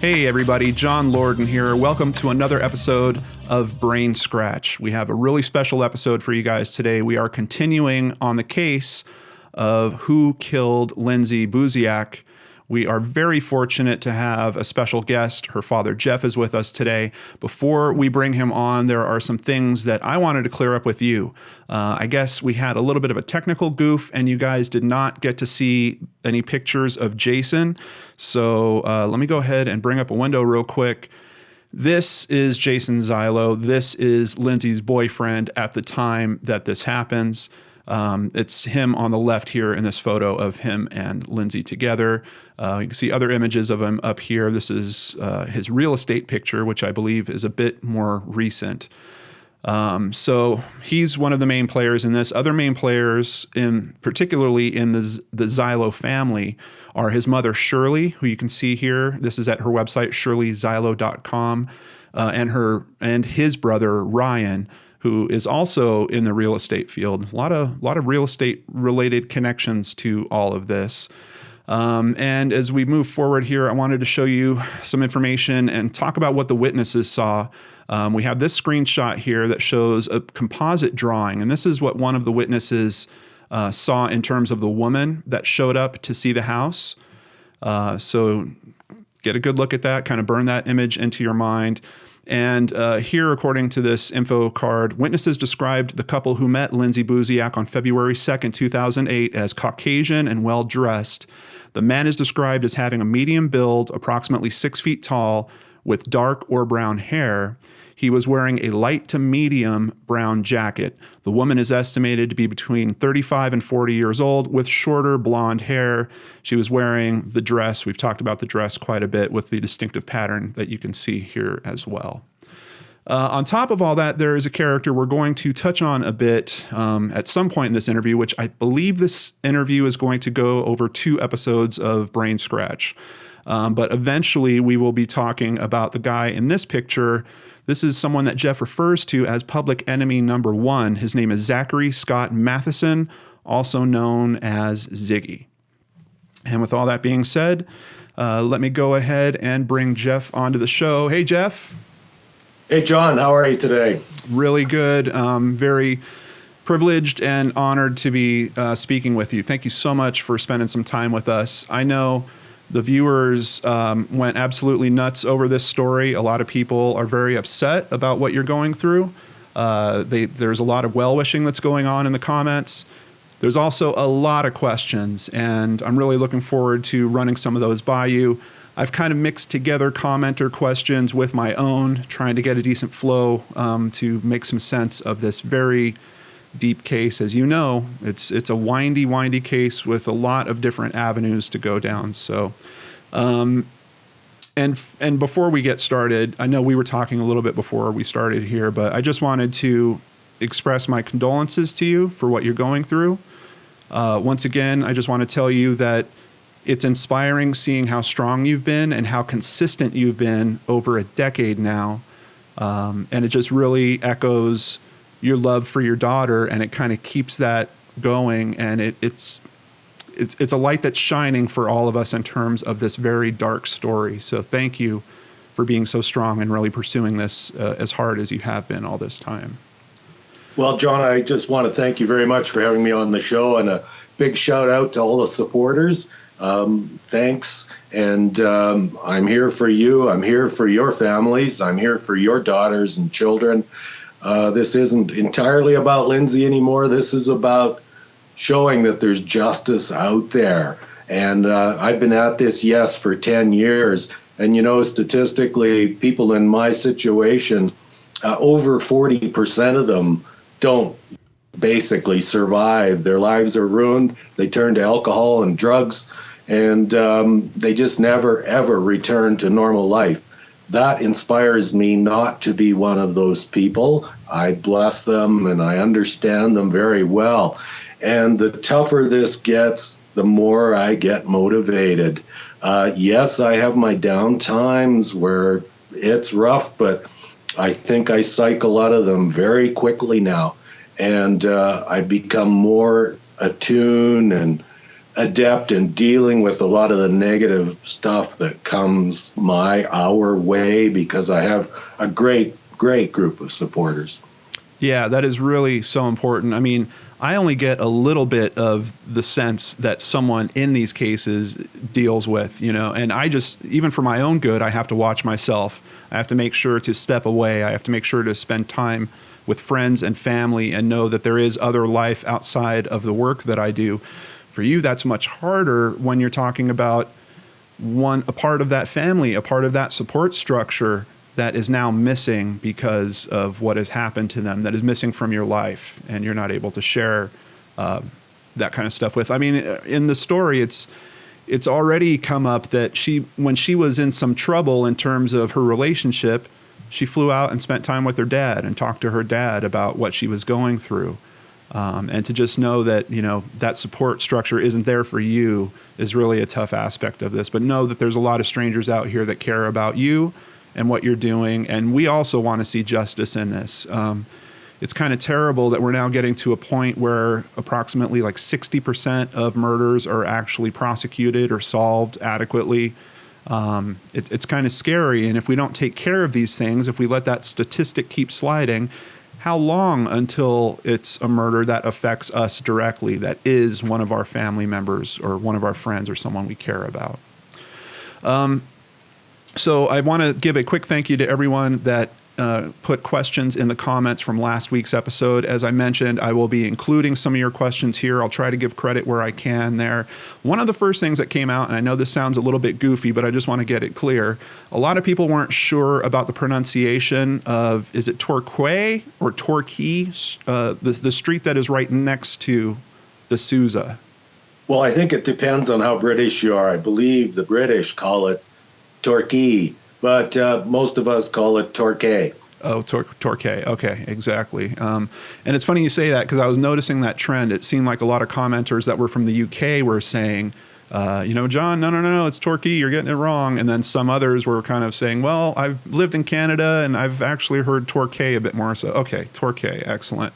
Hey everybody, John Lorden here. Welcome to another episode of BrainScratch. We have a really special episode for you guys today. We are continuing on the case of who killed Lindsay Buziak. We are very fortunate to have a special guest. Her father, Jeff, is with us today. Before we bring him on, there are some things that I wanted to clear up with you. I guess we had a little bit of a technical goof, and you guys did not get to see any pictures of Jason. So let me go ahead and bring up a window real quick. This is Jason Zylo. This is Lindsay's boyfriend at the time that this happens. It's him on the left here in this photo of him and Lindsay together. You can see other images of him up here. This is his real estate picture, which I believe is a bit more recent. So he's one of the main players in this. Other main players, particularly in the Zylo family, are his mother, Shirley, who you can see here. This is at her website, shirleyzylo.com, and his brother, Ryan, who is also in the real estate field. A lot of real estate related connections to all of this. And as we move forward here, I wanted to show you some information and talk about what the witnesses saw. We have this screenshot here that shows a composite drawing, and this is what one of the witnesses saw in terms of the woman that showed up to see the house. So get a good look at that, kind of burn that image into your mind. And here, according to this info card, witnesses described the couple who met Lindsay Buziak on February 2nd, 2008 as Caucasian and well-dressed. The man is described as having a medium build, approximately 6 feet tall, with dark or brown hair. He was wearing a light to medium brown jacket. The woman is estimated to be between 35 and 40 years old with shorter blonde hair. She was wearing the dress. We've talked about the dress quite a bit with the distinctive pattern that you can see here as well. On top of all that, there is a character we're going to touch on a bit at some point in this interview, which I believe this interview is going to go over 2 episodes of BrainScratch. But eventually we will be talking about the guy in this picture. This is someone that Jeff refers to as public enemy number 1. His name is Zachary Scott Matheson, also known as Ziggy. And with all that being said, let me go ahead and bring Jeff onto the show. Hey, Jeff. Hey, John. How are you today? Really good. Very privileged and honored to be speaking with you. Thank you so much for spending some time with us. I know the viewers went absolutely nuts over this story. A lot of people are very upset about what you're going through. There's a lot of well-wishing that's going on in the comments. There's also a lot of questions, and I'm really looking forward to running some of those by you. I've kind of mixed together commenter questions with my own, trying to get a decent flow to make some sense of this very deep case. As you know, it's a windy case with a lot of different avenues to go down. So, and before we get started, I know we were talking a little bit before we started here, but I just wanted to express my condolences to you for what you're going through. Once again, I just want to tell you that it's inspiring seeing how strong you've been and how consistent you've been over a decade now. And it just really echoes your love for your daughter, and it kind of keeps that going. And it's a light that's shining for all of us in terms of this very dark story. So thank you for being so strong and really pursuing this as hard as you have been all this time. Well, John, I just want to thank you very much for having me on the show, and a big shout out to all the supporters. Thanks. And I'm here for you. I'm here for your families. I'm here for your daughters and children. This isn't entirely about Lindsay anymore. This is about showing that there's justice out there. And I've been at this, yes, for 10 years. And, you know, statistically, people in my situation, over 40% of them don't basically survive. Their lives are ruined. They turn to alcohol and drugs, and they just never, ever return to normal life. That inspires me not to be one of those people. I bless them and I understand them very well. And the tougher this gets, the more I get motivated. Yes, I have my down times where it's rough, but I think I cycle out of them very quickly now. And I become more attuned and adept in dealing with a lot of the negative stuff that comes our way, because I have a great group of supporters. Yeah, that is really so important. I mean, I only get a little bit of the sense that someone in these cases deals with, and I just, even for my own good, I have to watch myself. I have to make sure to step away. I have to make sure to spend time with friends and family and know that there is other life outside of the work that I do. For you, that's much harder when you're talking about a part of that family, a part of that support structure that is now missing because of what has happened to them, that is missing from your life, and you're not able to share that kind of stuff with. I mean, in the story, it's already come up that when she was in some trouble in terms of her relationship, she flew out and spent time with her dad and talked to her dad about what she was going through. And to just know that, that support structure isn't there for you is really a tough aspect of this. But know that there's a lot of strangers out here that care about you and what you're doing. And we also want to see justice in this. It's kind of terrible that we're now getting to a point where approximately like 60% of murders are actually prosecuted or solved adequately. It's kind of scary. And if we don't take care of these things, if we let that statistic keep sliding, how long until it's a murder that affects us directly, that is one of our family members or one of our friends or someone we care about? So I want to give a quick thank you to everyone that put questions in the comments from last week's episode. As I mentioned, I will be including some of your questions here. I'll try to give credit where I can there. One of the first things that came out, and I know this sounds a little bit goofy, but I just want to get it clear. A lot of people weren't sure about the pronunciation of, is it Torquay or Torquay, the street that is right next to the Sousa? Well, I think it depends on how British you are. I believe the British call it Torquay, but most of us call it Torquay. Oh, Torquay. Okay, exactly. And it's funny you say that, because I was noticing that trend. It seemed like a lot of commenters that were from the UK were saying, John, no, it's Torquay, you're getting it wrong. And then some others were kind of saying, well, I've lived in Canada and I've actually heard Torquay a bit more. So, okay, Torquay, excellent.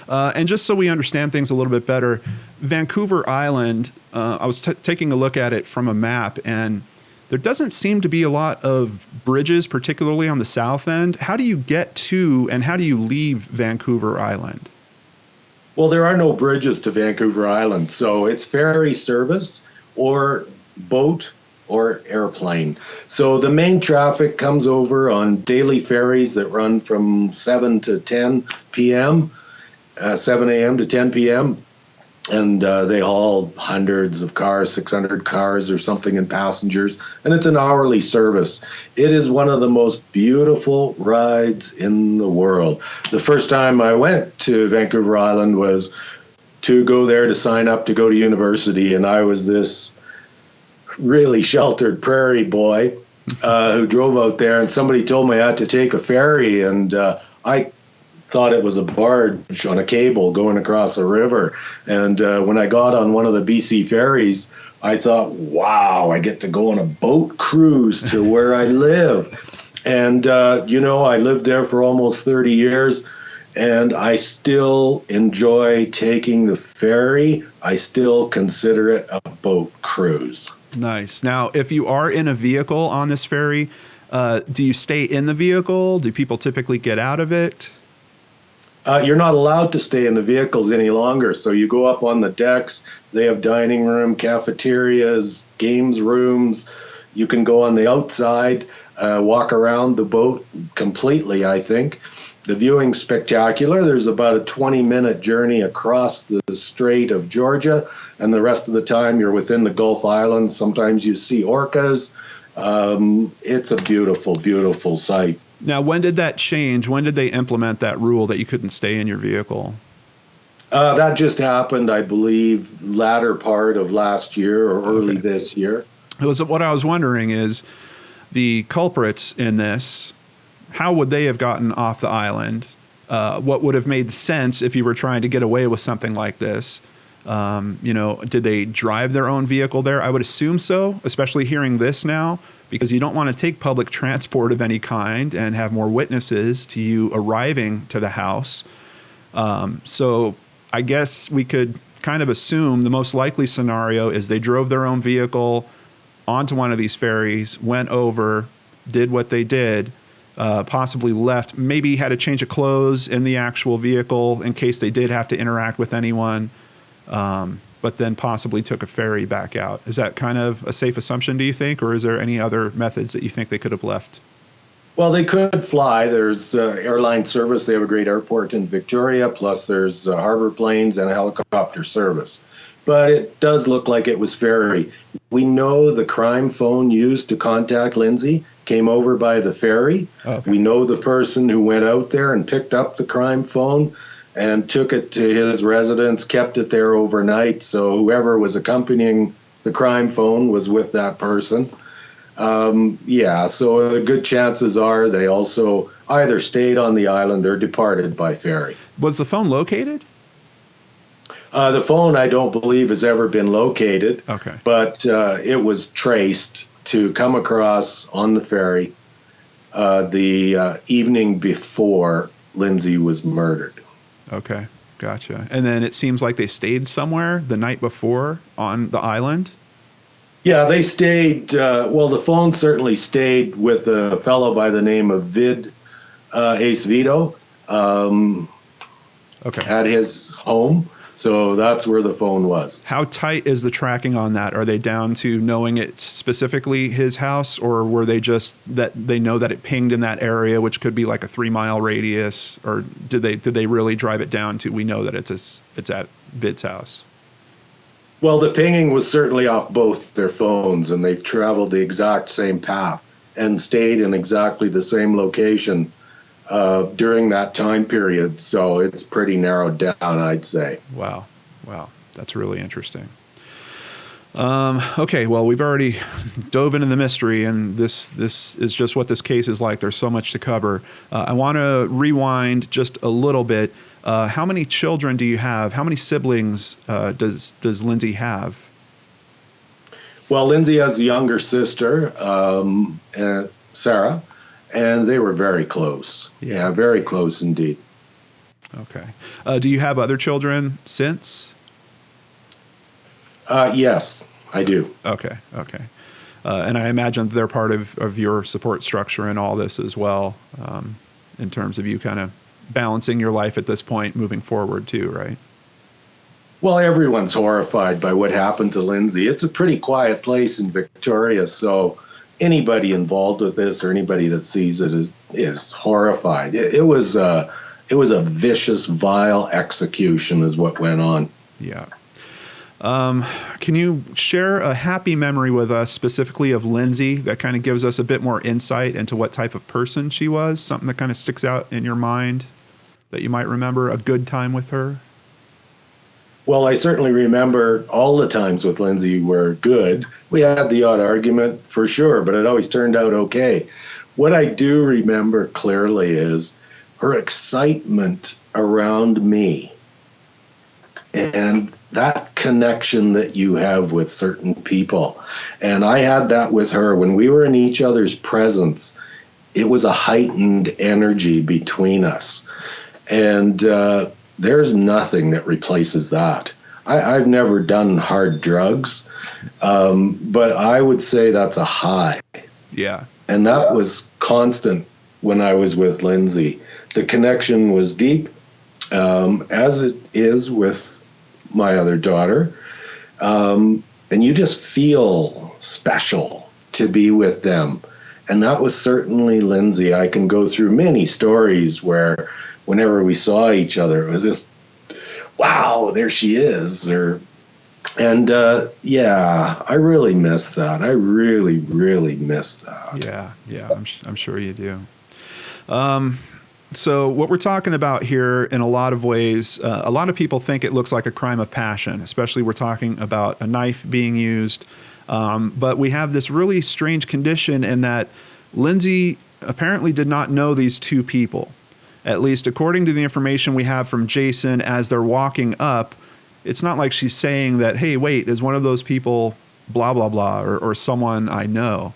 And just so we understand things a little bit better, Vancouver Island, I was taking a look at it from a map, and there doesn't seem to be a lot of bridges, particularly on the south end. How do you get to and how do you leave Vancouver Island? Well, there are no bridges to Vancouver Island, so it's ferry service or boat or airplane. So the main traffic comes over on daily ferries that run from 7 to 10 p.m., 7 a.m. to 10 p.m., and they haul hundreds of cars, 600 cars or something, and passengers, and it's an hourly service. It is one of the most beautiful rides in the world. The first time I went to Vancouver Island was to go there to sign up to go to university, and I was this really sheltered prairie boy who drove out there, and somebody told me I had to take a ferry, and I thought it was a barge on a cable going across a river. And when I got on one of the BC ferries, I thought, wow, I get to go on a boat cruise to where I live. And, I lived there for almost 30 years, and I still enjoy taking the ferry. I still consider it a boat cruise. Nice. Now, if you are in a vehicle on this ferry, do you stay in the vehicle? Do people typically get out of it? You're not allowed to stay in the vehicles any longer, so you go up on the decks. They have dining room, cafeterias, games rooms. You can go on the outside, walk around the boat completely, I think. The viewing's spectacular. There's about a 20-minute journey across the Strait of Georgia, and the rest of the time you're within the Gulf Islands. Sometimes you see orcas. It's a beautiful, beautiful sight. Now, when did that change? When did they implement that rule that you couldn't stay in your vehicle? That just happened, I believe, latter part of last year or early this year. What I was wondering is the culprits in this, how would they have gotten off the island? What would have made sense if you were trying to get away with something like this? Did they drive their own vehicle there? I would assume so, especially hearing this now, because you don't want to take public transport of any kind and have more witnesses to you arriving to the house. So I guess we could kind of assume the most likely scenario is they drove their own vehicle onto one of these ferries, went over, did what they did, possibly left, maybe had a change of clothes in the actual vehicle in case they did have to interact with anyone, but then possibly took a ferry back out. Is that kind of a safe assumption, do you think, or is there any other methods that you think they could have left? Well, they could fly. There's airline service. They have a great airport in Victoria, plus there's harbor planes and helicopter service. But it does look like it was ferry. We know the crime phone used to contact Lindsay came over by the ferry. Okay. We know the person who went out there and picked up the crime phone and took it to his residence, kept it there overnight. So whoever was accompanying the crime phone was with that person. So the good chances are they also either stayed on the island or departed by ferry. Was the phone located? The phone, I don't believe, has ever been located. Okay. But it was traced to come across on the ferry the evening before Lindsay was murdered. Okay, gotcha. And then it seems like they stayed somewhere the night before on the island? Yeah, they stayed. The phone certainly stayed with a fellow by the name of Ace Vito at his home. So that's where the phone was. How tight is the tracking on that? Are they down to knowing it's specifically his house, or were they just that they know that it pinged in that area, which could be like a 3-mile radius, or did they really drive it down to we know that it's at Vid's house? Well, the pinging was certainly off both their phones, and they traveled the exact same path and stayed in exactly the same location during that time period. So it's pretty narrowed down, I'd say. Wow. That's really interesting. Okay, well, we've already dove into the mystery, and this is just what this case is like. There's so much to cover. I want to rewind just a little bit. How many children do you have? How many siblings does Lindsay have? Well, Lindsay has a younger sister, Sarah, and they were very close. Yeah, very close indeed. Okay. Do you have other children since? Yes, I do. Okay. And I imagine they're part of your support structure in all this as well, in terms of you kind of balancing your life at this point moving forward too, right? Well, everyone's horrified by what happened to Lindsay. It's a pretty quiet place in Victoria, so anybody involved with this or anybody that sees it is horrified. It was a vicious, vile execution is what went on. Yeah. Can you share a happy memory with us, specifically of Lindsay, that kind of gives us a bit more insight into what type of person she was? Something that kind of sticks out in your mind that you might remember, a good time with her? Well, I certainly remember all the times with Lindsay were good. We had the odd argument for sure, but it always turned out okay. What I do remember clearly is her excitement around me and that connection that you have with certain people. And I had that with her. When we were in each other's presence, it was a heightened energy between us. And there's nothing that replaces that. I've never done hard drugs, but I would say that's a high. Yeah. And that was constant when I was with Lindsay. The connection was deep, as it is with my other daughter. And you just feel special to be with them. And that was certainly Lindsay. I can go through many stories where whenever we saw each other, it was just, wow, there she is. I really miss that. I really, really miss that. Yeah, I'm sure you do. So what we're talking about here in a lot of ways, a lot of people think it looks like a crime of passion, especially we're talking about a knife being used. But we have this really strange condition in that Lindsay apparently did not know these two people. At least according to the information we have from Jason as they're walking up, it's not like she's saying that, hey, wait, is one of those people blah, blah, blah, or someone I know.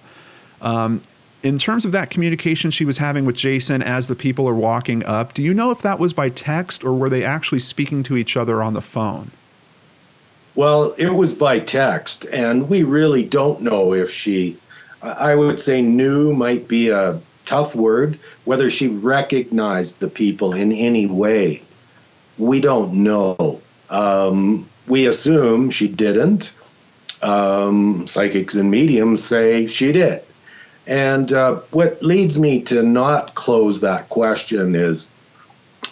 In terms of that communication she was having with Jason as the people are walking up, do you know if that was by text or were they actually speaking to each other on the phone? Well, it was by text, and we really don't know if she, I would say knew might be a tough word, whether she recognized the people in any way. We don't know. We assume she didn't. Psychics and mediums say she did. And what leads me to not close that question is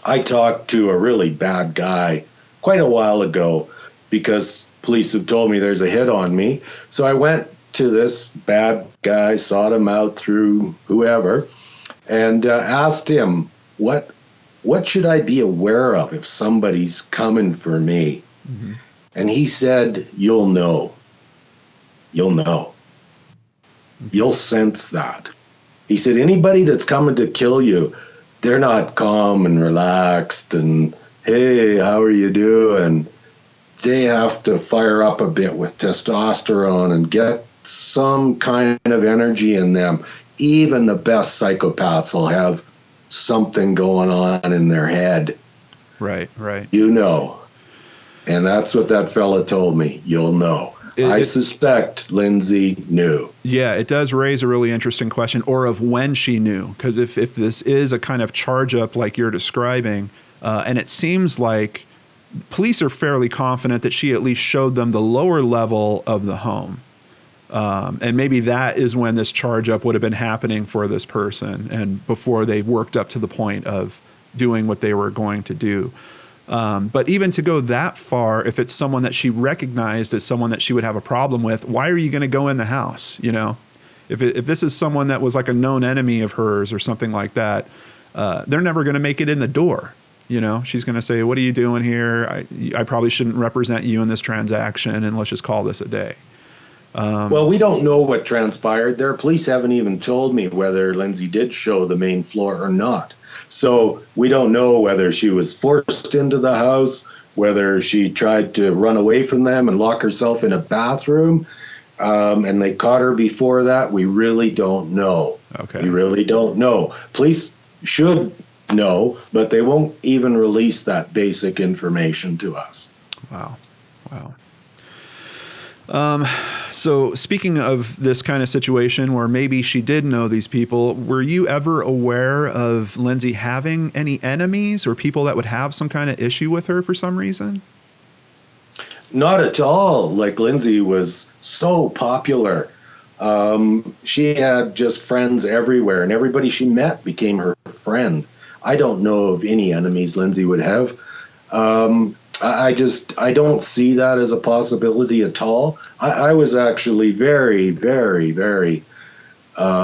I talked to a really bad guy quite a while ago because police have told me there's a hit on me. So I went to this bad guy, sought him out through whoever, and asked him, what should I be aware of if somebody's coming for me? Mm-hmm. And he said, you'll know. You'll know. You'll sense that. He said, anybody that's coming to kill you, they're not calm and relaxed and, hey, how are you doing? They have to fire up a bit with testosterone and get some kind of energy in them. Even the best psychopaths will have something going on in their head. Right, right. You know. And that's what that fella told me. You'll know. I suspect Lindsay knew. Yeah, it does raise a really interesting question, or of when she knew. Because if this is a kind of charge up like you're describing, and it seems like police are fairly confident that she at least showed them the lower level of the home. And maybe that is when this charge up would have been happening for this person, and before they worked up to the point of doing what they were going to do. But even to go that far, if it's someone that she recognized as someone that she would have a problem with, why are you going to go in the house? You know, if this is someone that was like a known enemy of hers or something like that, they're never going to make it in the door. You know, she's going to say, what are you doing here? I probably shouldn't represent you in this transaction, and let's just call this a day. Well, we don't know what transpired there. Police haven't even told me whether Lindsay did show the main floor or not. So we don't know whether she was forced into the house, whether she tried to run away from them and lock herself in a bathroom, and they caught her before that. We really don't know. Okay. We really don't know. Police should know, but they won't even release that basic information to us. Wow. So speaking of this kind of situation where maybe she did know these people, were you ever aware of Lindsay having any enemies or people that would have some kind of issue with her for some reason? Not at all. Like, Lindsay was so popular. She had just friends everywhere, and everybody she met became her friend. I don't know of any enemies Lindsay would have. I don't see that as a possibility at all. I was actually very, very, very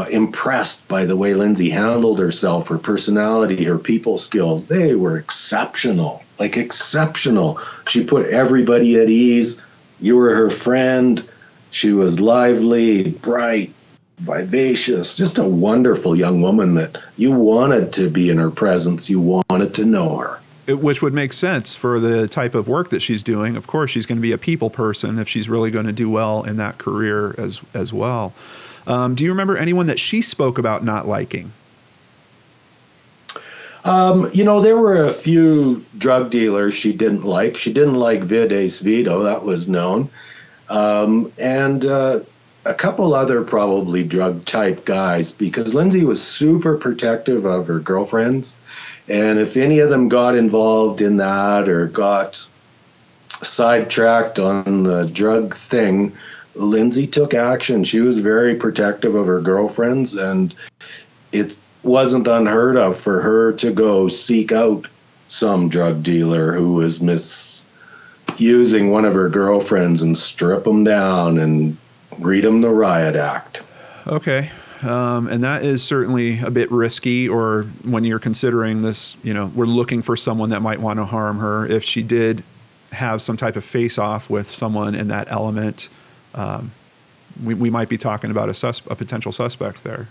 impressed by the way Lindsay handled herself, her personality, her people skills. They were exceptional, like exceptional. She put everybody at ease. You were her friend. She was lively, bright, vivacious, just a wonderful young woman that you wanted to be in her presence. You wanted to know her. Which would make sense for the type of work that she's doing. Of course, she's going to be a people person if she's really going to do well in that career as well. Do you remember anyone that she spoke about not liking? There were a few drug dealers she didn't like. She didn't like Vid Ace Vito, that was known. And a couple other probably drug type guys, because Lindsay was super protective of her girlfriends. And if any of them got involved in that or got sidetracked on the drug thing, Lindsay took action. She was very protective of her girlfriends, and it wasn't unheard of for her to go seek out some drug dealer who was misusing one of her girlfriends and strip them down and read them the riot act. Okay. And that is certainly a bit risky, or when you're considering this, we're looking for someone that might want to harm her. If she did have some type of face-off with someone in that element, we might be talking about a potential suspect there.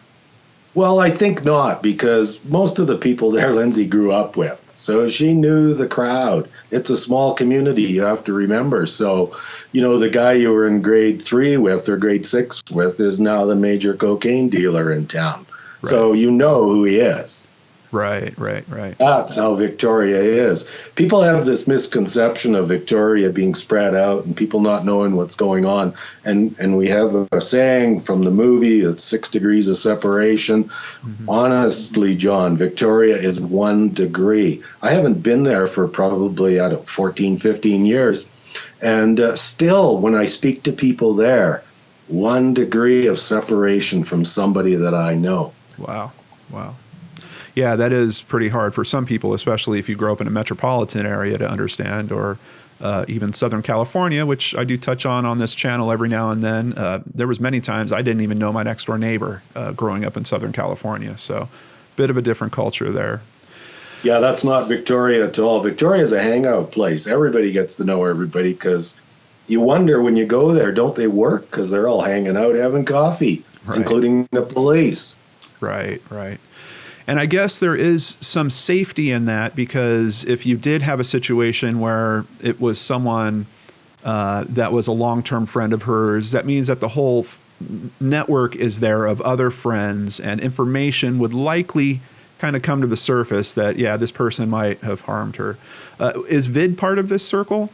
Well, I think not, because most of the people there Lindsay grew up with. So she knew the crowd. It's a small community, you have to remember. So, the guy you were in grade 3 with or grade 6 with is now the major cocaine dealer in town. Right. So you know who he is. Right. That's how Victoria is. People have this misconception of Victoria being spread out and people not knowing what's going on. And we have a saying from the movie, it's 6 degrees of separation. Mm-hmm. Honestly, John, Victoria is 1 degree. I haven't been there for probably, 14, 15 years. And still, when I speak to people there, 1 degree of separation from somebody that I know. Wow. Yeah, that is pretty hard for some people, especially if you grow up in a metropolitan area, to understand, or even Southern California, which I do touch on this channel every now and then. There was many times I didn't even know my next door neighbor growing up in Southern California. So bit of a different culture there. Yeah, that's not Victoria at all. Victoria is a hangout place. Everybody gets to know everybody because you wonder when you go there, don't they work? Because they're all hanging out having coffee, including the police. Right. And I guess there is some safety in that, because if you did have a situation where it was someone that was a long-term friend of hers, that means that the whole network is there of other friends, and information would likely kind of come to the surface that, yeah, this person might have harmed her. Is Vid part of this circle?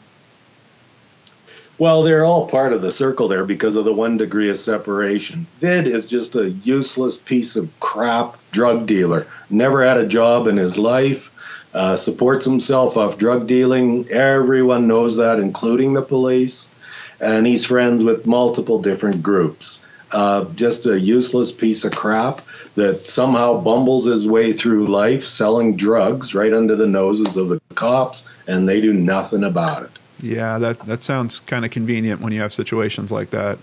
Well, they're all part of the circle there because of the 1 degree of separation. Vid is just a useless piece of crap drug dealer. Never had a job in his life, supports himself off drug dealing. Everyone knows that, including the police. And he's friends with multiple different groups. Just a useless piece of crap that somehow bumbles his way through life selling drugs right under the noses of the cops, and they do nothing about it. Yeah, that sounds kind of convenient when you have situations like that.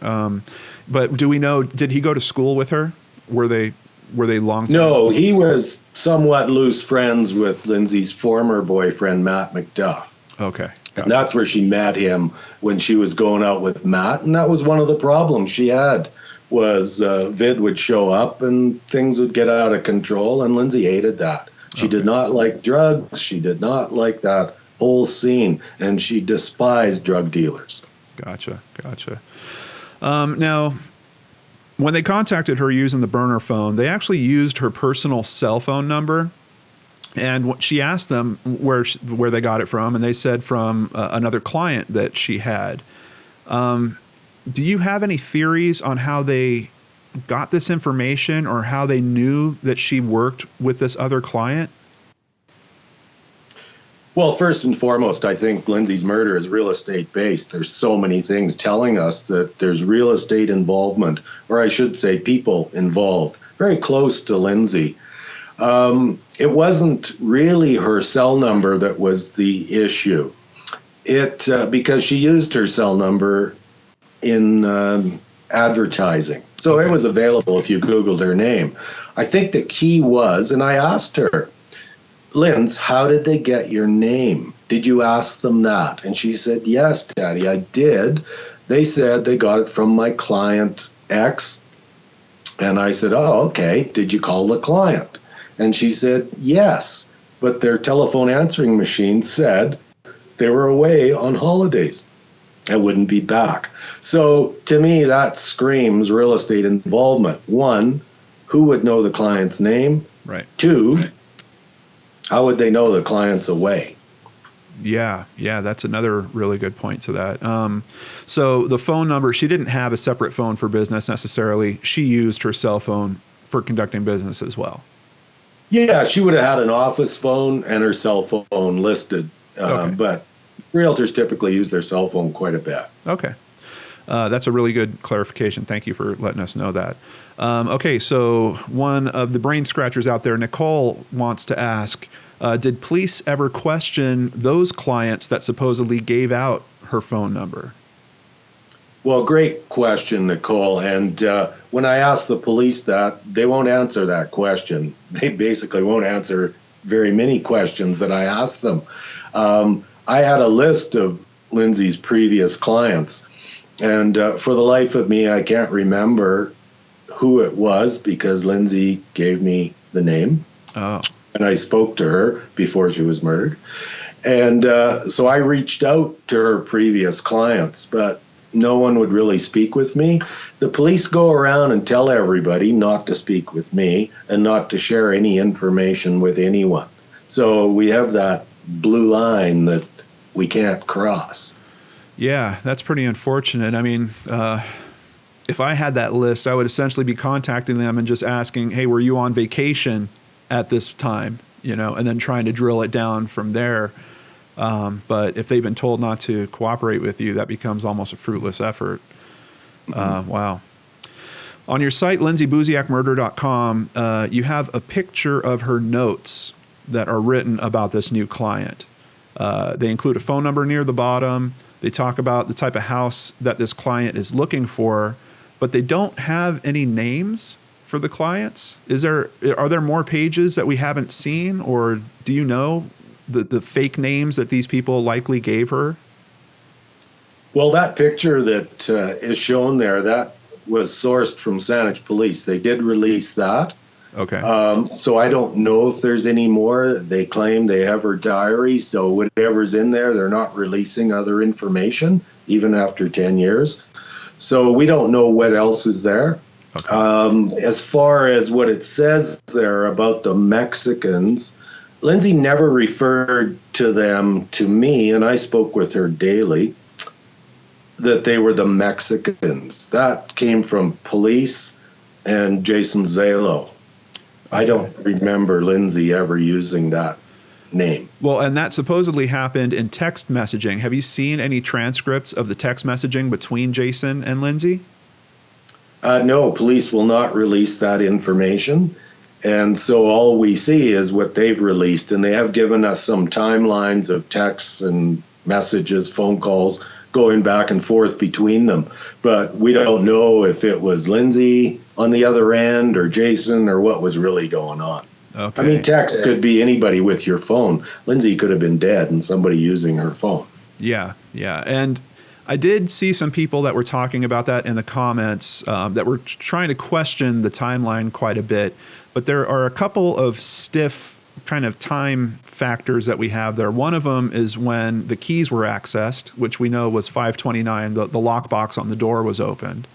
But do we know, did he go to school with her? Were they long time? No, he was somewhat loose friends with Lindsay's former boyfriend, Matt McDuff. Okay. And that's where she met him, when she was going out with Matt. And that was one of the problems she had, was Vid would show up and things would get out of control, and Lindsay hated that. She did not like drugs. She did not like that whole scene, and she despised drug dealers. Gotcha. Now, when they contacted her using the burner phone, they actually used her personal cell phone number, and she asked them where they got it from, and they said from another client that she had. Do you have any theories on how they got this information, or how they knew that she worked with this other client? Well, first and foremost, I think Lindsay's murder is real estate based. There's so many things telling us that there's real estate involvement, or I should say people involved, very close to Lindsay. It wasn't really her cell number that was the issue. Because she used her cell number in advertising. So It was available if you Googled her name. I think the key was, and I asked her, Linz, how did they get your name? Did you ask them that? And she said, yes, Daddy, I did. They said they got it from my client X. And I said, oh, okay. Did you call the client? And she said, yes. But their telephone answering machine said they were away on holidays and wouldn't be back. So to me, that screams real estate involvement. 1, who would know the client's name? Right. 2, how would they know the client's away? Yeah, that's another really good point to that. So the phone number, she didn't have a separate phone for business necessarily. She used her cell phone for conducting business as well. Yeah, she would have had an office phone and her cell phone listed, but realtors typically use their cell phone quite a bit. Okay. That's a really good clarification. Thank you for letting us know that. Okay, so one of the brain scratchers out there, Nicole, wants to ask, did police ever question those clients that supposedly gave out her phone number? Well, great question, Nicole. And when I ask the police that, they won't answer that question. They basically won't answer very many questions that I ask them. I had a list of Lindsay's previous clients. And for the life of me, I can't remember who it was because Lindsay gave me the name. Oh. And I spoke to her before she was murdered. And so I reached out to her previous clients, but no one would really speak with me. The police go around and tell everybody not to speak with me and not to share any information with anyone. So we have that blue line that we can't cross. Yeah, that's pretty unfortunate. I mean, if I had that list, I would essentially be contacting them and just asking, hey, were you on vacation at this time? And then trying to drill it down from there. But if they've been told not to cooperate with you, that becomes almost a fruitless effort. Wow. On your site, lindsaybuziakmurder.com, you have a picture of her notes that are written about this new client. They include a phone number near the bottom. They talk about the type of house that this client is looking for, but they don't have any names for the clients. Are there more pages that we haven't seen, or do you know the fake names that these people likely gave her? Well, that picture that is shown there, that was sourced from Saanich Police. They did release that. Okay. So I don't know if there's any more. They claim they have her diary, so whatever's in there, they're not releasing other information, even after 10 years. So we don't know what else is there. Okay. As far as what it says there about the Mexicans, Lindsay never referred to them to me, and I spoke with her daily, that they were the Mexicans. That came from police and Jason Zalo. I don't remember Lindsay ever using that name. Well, and that supposedly happened in text messaging. Have you seen any transcripts of the text messaging between Jason and Lindsay? No, police will not release that information. And so all we see is what they've released. And they have given us some timelines of texts and messages, phone calls, going back and forth between them. But we don't know if it was Lindsay on the other end or Jason or what was really going on. Okay. I mean, text could be anybody with your phone. Lindsay could have been dead and somebody using her phone. Yeah. And I did see some people that were talking about that in the comments that were trying to question the timeline quite a bit. But there are a couple of stiff kind of time factors that we have there. One of them is when the keys were accessed, which we know was 5:29. The lockbox on the door was opened.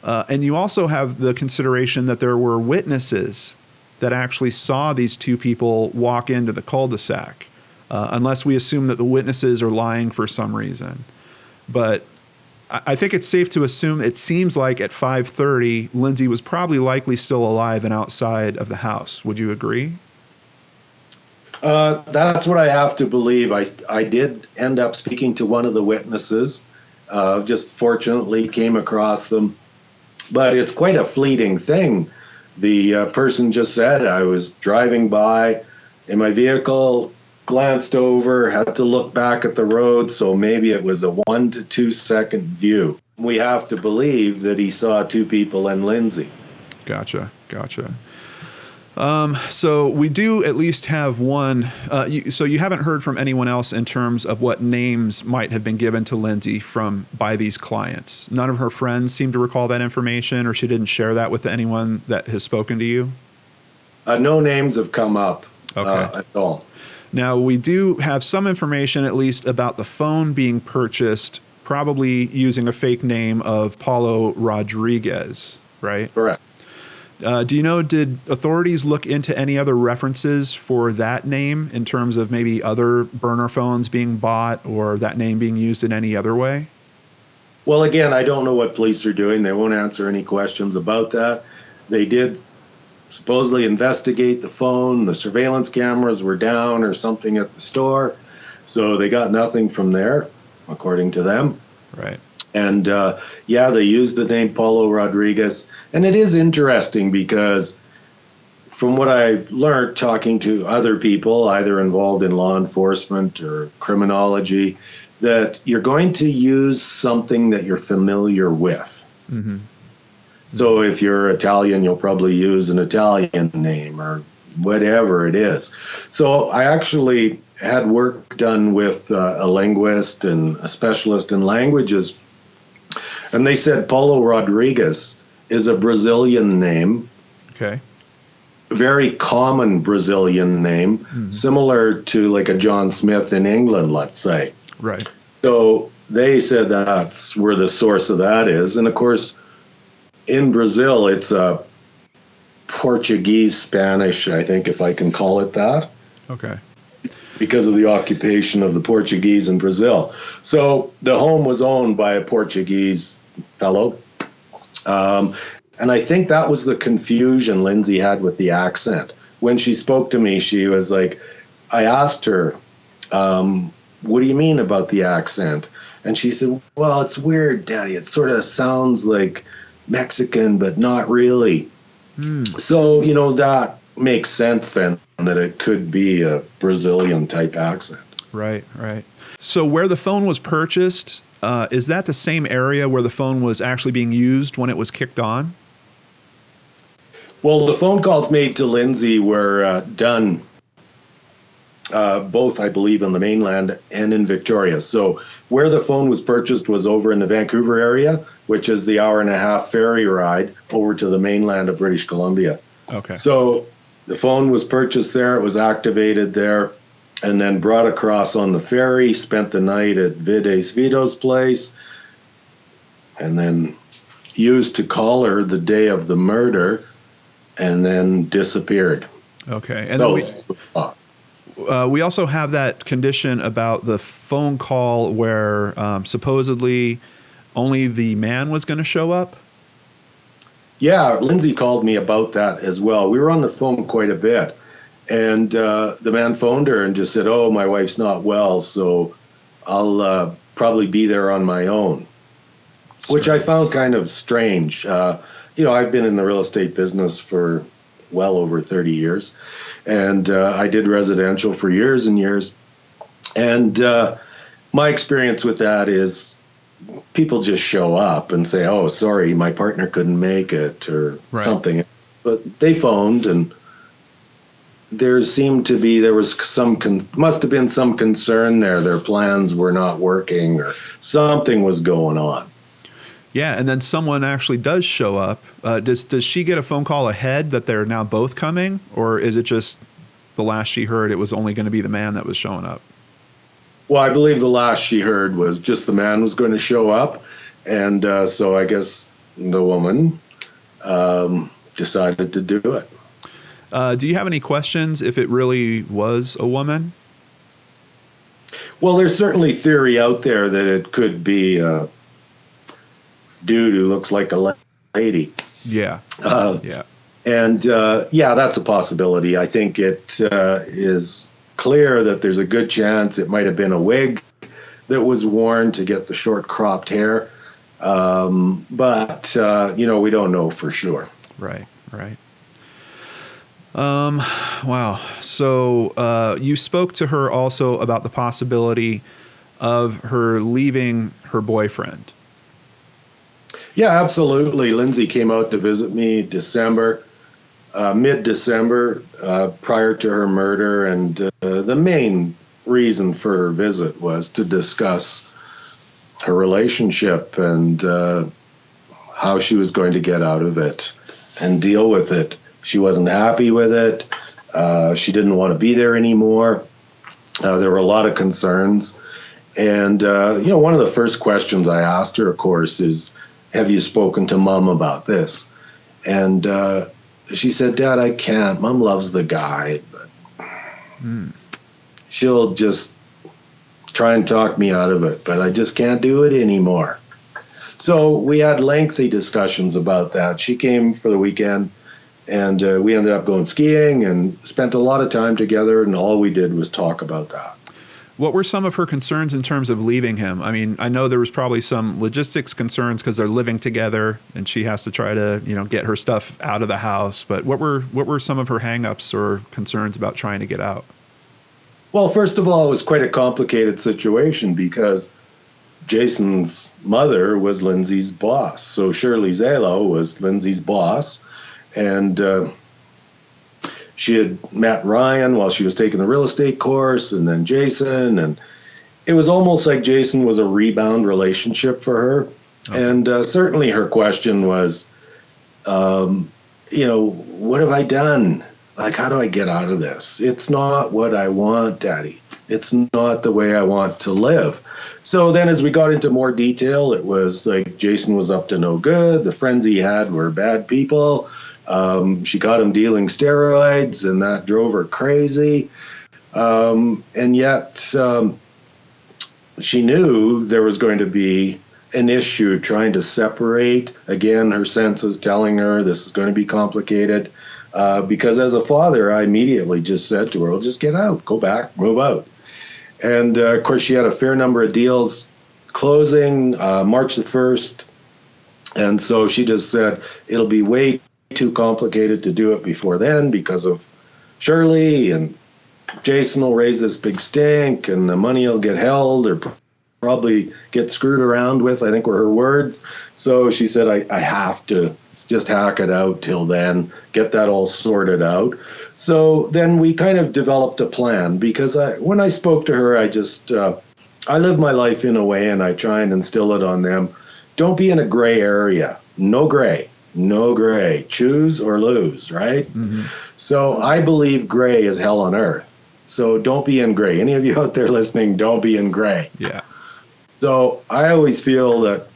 And you also have the consideration that there were witnesses that actually saw these two people walk into the cul-de-sac, unless we assume that the witnesses are lying for some reason. But I think it's safe to assume it seems like at 5:30, Lindsay was probably likely still alive and outside of the house. Would you agree? That's what I have to believe. I did end up speaking to one of the witnesses, just fortunately came across them. But it's quite a fleeting thing. The person just said, I was driving by in my vehicle, glanced over, had to look back at the road, so maybe it was a 1 to 2 second view. We have to believe that he saw two people and Lindsay. Gotcha. So we do at least have one. So you haven't heard from anyone else in terms of what names might have been given to Lindsay by these clients. None of her friends seem to recall that information, or she didn't share that with anyone that has spoken to you? No names have come up at all. Now, we do have some information, at least, about the phone being purchased, probably using a fake name of Paulo Rodriguez, right? Correct. Do you know, did authorities look into any other references for that name in terms of maybe other burner phones being bought or that name being used in any other way? Well, again, I don't know what police are doing. They won't answer any questions about that. They did supposedly investigate the phone. The surveillance cameras were down or something at the store. So they got nothing from there, according to them. Right. And they used the name Paulo Rodriguez. And it is interesting because from what I've learned talking to other people, either involved in law enforcement or criminology, that you're going to use something that you're familiar with. Mm-hmm. So if you're Italian, you'll probably use an Italian name or whatever it is. So I actually had work done with a linguist and a specialist in languages. And they said Paulo Rodriguez is a Brazilian name. Okay. Very common Brazilian name, similar to like a John Smith in England, let's say. Right. So they said that's where the source of that is. And of course, in Brazil, it's a Portuguese Spanish, I think, if I can call it that. Okay. Because of the occupation of the Portuguese in Brazil. So the home was owned by a Portuguese fellow. And I think that was the confusion Lindsay had with the accent. When she spoke to me, she was like, I asked her, what do you mean about the accent? And she said, well, it's weird, Daddy. It sort of sounds like Mexican, but not really. So, that makes sense then that it could be a Brazilian type accent. Right. So where the phone was purchased, is that the same area where the phone was actually being used when it was kicked on? Well, the phone calls made to Lindsay were done both, I believe, on the mainland and in Victoria. So where the phone was purchased was over in the Vancouver area, which is the 1.5-hour ferry ride over to the mainland of British Columbia. Okay. So the phone was purchased there, it was activated there, and then brought across on the ferry, spent the night at Vides Vito's place, and then used to call her the day of the murder, and then disappeared. Okay. And So, then we also have that condition about the phone call where supposedly only the man was going to show up. yeah, Lindsay called me about that as well. We were on the phone quite a bit. And the man phoned her and just said, oh, my wife's not well, so I'll probably be there on my own, which I found kind of strange. I've been in the real estate business for well over 30 years, and I did residential for years and years. And my experience with that is people just show up and say, oh, sorry, my partner couldn't make it or something. But they phoned, and there was must have been some concern there. Their plans were not working or something was going on. Yeah, and then someone actually does show up. Does she get a phone call ahead that they're now both coming, or is it just the last she heard it was only going to be the man that was showing up? Well, I believe the last she heard was just the man was going to show up, and so I guess the woman decided to do it. Do you have any questions if it really was a woman? Well, there's certainly theory out there that it could be a dude who looks like a lady. Yeah. Yeah. And that's a possibility. I think it is clear that there's a good chance it might have been a wig that was worn to get the short cropped hair. But we don't know for sure. Right. Wow. So you spoke to her also about the possibility of her leaving her boyfriend. Yeah, absolutely. Lindsay came out to visit me mid-December, prior to her murder, and the main reason for her visit was to discuss her relationship and how she was going to get out of it and deal with it. She wasn't happy with it. She didn't want to be there anymore. There were a lot of concerns. And, one of the first questions I asked her, of course, is, have you spoken to Mom about this? And she said, Dad, I can't. Mom loves the guy, but she'll just try and talk me out of it, but I just can't do it anymore. So we had lengthy discussions about that. She came for the weekend, and we ended up going skiing and spent a lot of time together, and all we did was talk about that. What were some of her concerns in terms of leaving him? I mean, I know there was probably some logistics concerns because they're living together and she has to try to, get her stuff out of the house. But what were some of her hangups or concerns about trying to get out? Well, first of all, it was quite a complicated situation because Jason's mother was Lindsay's boss. So Shirley Zalo was Lindsay's boss. And she had met Ryan while she was taking the real estate course, and then Jason. And it was almost like Jason was a rebound relationship for her. Okay. And certainly her question was, what have I done? Like, how do I get out of this? It's not what I want, Daddy. It's not the way I want to live. So then as we got into more detail, it was like Jason was up to no good. The friends he had were bad people. She got him dealing steroids, and that drove her crazy. And yet she knew there was going to be an issue trying to separate. Again, her senses telling her this is going to be complicated. Because as a father, I immediately just said to her, well, just get out, go back, move out. And of course, she had a fair number of deals closing March the 1st. And so she just said, it'll be way too complicated to do it before then because of Shirley, and Jason will raise this big stink, and the money will get held or probably get screwed around with, I think were her words. So she said, I have to just hack it out till then, get that all sorted out. So then we kind of developed a plan, because when I spoke to her, I live my life in a way, and I try and instill it on them. Don't be in a gray area. No gray. No gray. Choose or lose, right? Mm-hmm. So I believe gray is hell on earth. So don't be in gray. Any of you out there listening, don't be in gray. Yeah. So I always feel that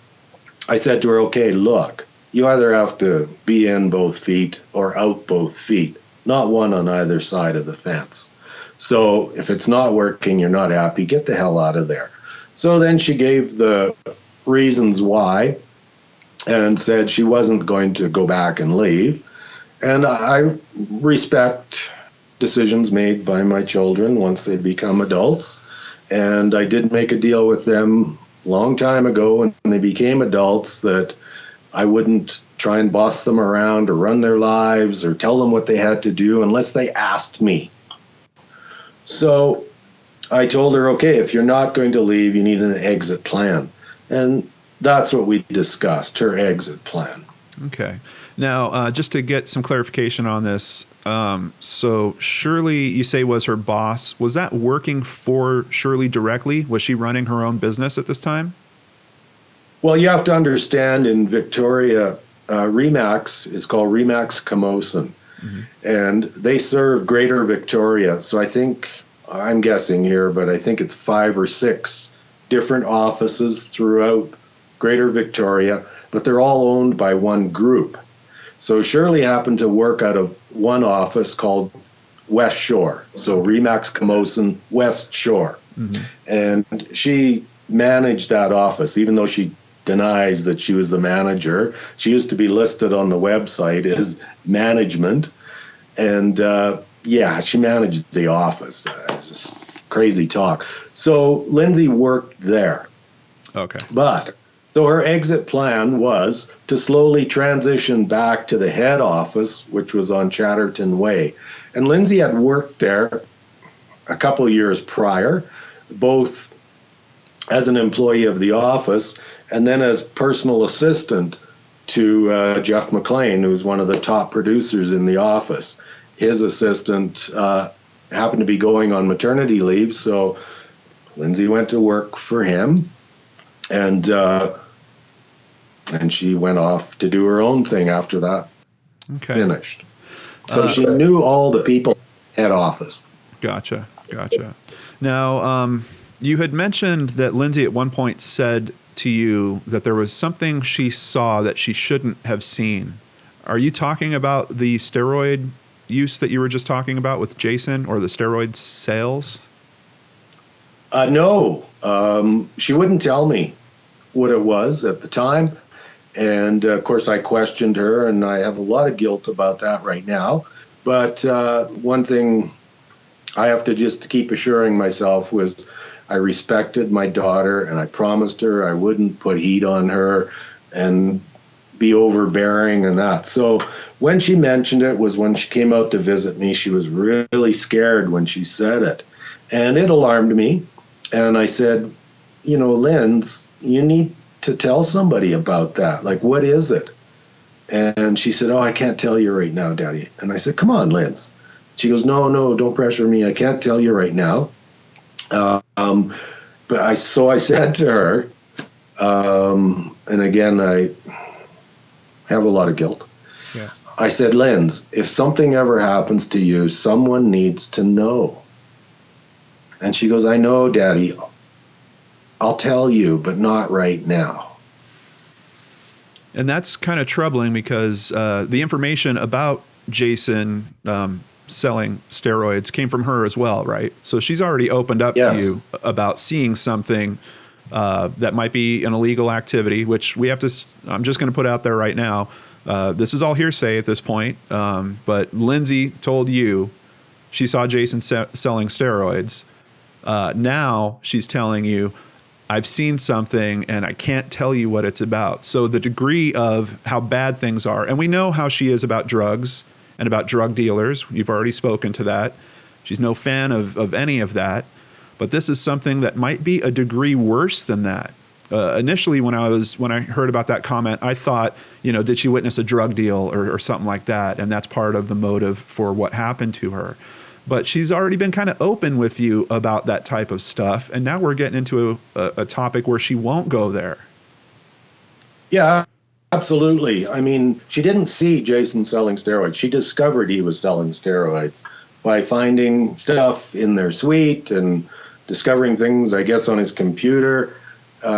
I said to her, okay, look, you either have to be in both feet or out both feet, not one on either side of the fence. So if it's not working, you're not happy, get the hell out of there. So then she gave the reasons why and said she wasn't going to go back and leave. And I respect decisions made by my children once they become adults. And I did make a deal with them a long time ago when they became adults that I wouldn't try and boss them around or run their lives or tell them what they had to do unless they asked me. So I told her, okay, if you're not going to leave, you need an exit plan. And that's what we discussed, her exit plan. Okay. Now, just to get some clarification on this, so Shirley, you say, was her boss. Was that working for Shirley directly? Was she running her own business at this time? Well, you have to understand, in Victoria, Remax is called Remax Camosun, mm-hmm. and they serve Greater Victoria. So I think, I'm guessing here, but I think it's 5 or 6 different offices throughout Greater Victoria, but they're all owned by one group. So Shirley happened to work out of one office called West Shore. So Remax Camosun, West Shore. Mm-hmm. And she managed that office, even though she denies that she was the manager. She used to be listed on the website as management. And she managed the office. Just crazy talk. So Lindsay worked there. Okay. So her exit plan was to slowly transition back to the head office, which was on Chatterton Way. And Lindsay had worked there a couple of years prior, both as an employee of the office and then as personal assistant to Jeff McLean, who's one of the top producers in the office. His assistant happened to be going on maternity leave, so Lindsay went to work for him. And she went off to do her own thing after that. Okay. Finished. So she knew all the people head office. Gotcha. Now, you had mentioned that Lindsay at one point said to you that there was something she saw that she shouldn't have seen. Are you talking about the steroid use that you were just talking about with Jason, or the steroid sales? No. She wouldn't tell me what it was at the time. And of course, I questioned her, and I have a lot of guilt about that right now. But one thing I have to just keep assuring myself was I respected my daughter, and I promised her I wouldn't put heat on her and be overbearing and that. So when she mentioned it was when she came out to visit me. She was really scared when she said it, and it alarmed me. And I said, Linz, you need to tell somebody about that. Like, what is it? And she said, I can't tell you right now, Daddy. And I said, come on, Linz. She goes, no, don't pressure me. I can't tell you right now. But I said to her, and again, I have a lot of guilt. Yeah. I said, Linz, if something ever happens to you, someone needs to know. And she goes, I know, Daddy. I'll tell you, but not right now. And that's kind of troubling because the information about Jason selling steroids came from her as well, right? So she's already opened up to you about seeing something that might be an illegal activity, which we have to, I'm just going to put out there right now. This is all hearsay at this point. But Lindsay told you she saw Jason selling steroids. Now she's telling you, I've seen something and I can't tell you what it's about. So the degree of how bad things are, and we know how she is about drugs and about drug dealers. You've already spoken to that. She's no fan of any of that. But this is something that might be a degree worse than that. Initially, when I heard about that comment, I thought, did she witness a drug deal or something like that? And that's part of the motive for what happened to her. But she's already been kind of open with you about that type of stuff. And now we're getting into a topic where she won't go there. Yeah, absolutely. I mean, she didn't see Jason selling steroids. She discovered he was selling steroids by finding stuff in their suite and discovering things, I guess, on his computer.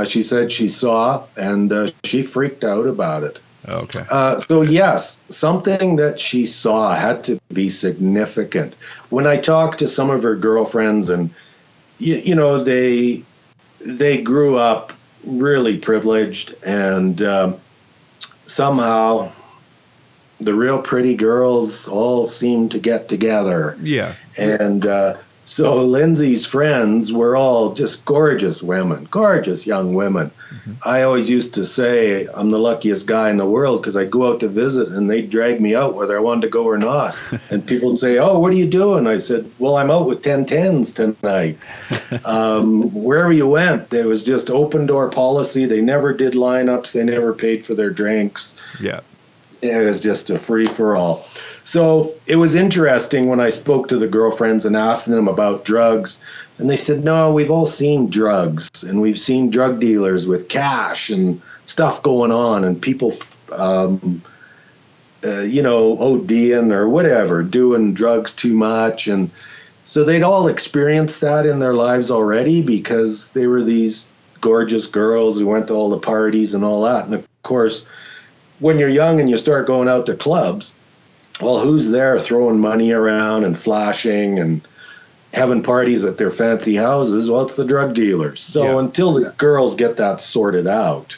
She said she saw, and she freaked out about it. Okay. So yes, something that she saw had to be significant. When I talked to some of her girlfriends, and they grew up really privileged, and somehow the real pretty girls all seemed to get together. Yeah. And so Lindsay's friends were all just gorgeous women, gorgeous young women. Mm-hmm. I always used to say I'm the luckiest guy in the world because I'd go out to visit and they'd drag me out whether I wanted to go or not. And people would say, oh, what are you doing? I said, well, I'm out with 1010s tonight. Wherever you went, there was just open door policy. They never did lineups. They never paid for their drinks. Yeah. It was just a free-for-all. So it was interesting when I spoke to the girlfriends and asked them about drugs. And they said, no, we've all seen drugs. And we've seen drug dealers with cash and stuff going on. And people, ODing or whatever, doing drugs too much. And so they'd all experienced that in their lives already because they were these gorgeous girls who went to all the parties and all that. And, of course, when you're young and you start going out to clubs, well, who's there throwing money around and flashing and having parties at their fancy houses? Well, it's the drug dealers. So until the girls get that sorted out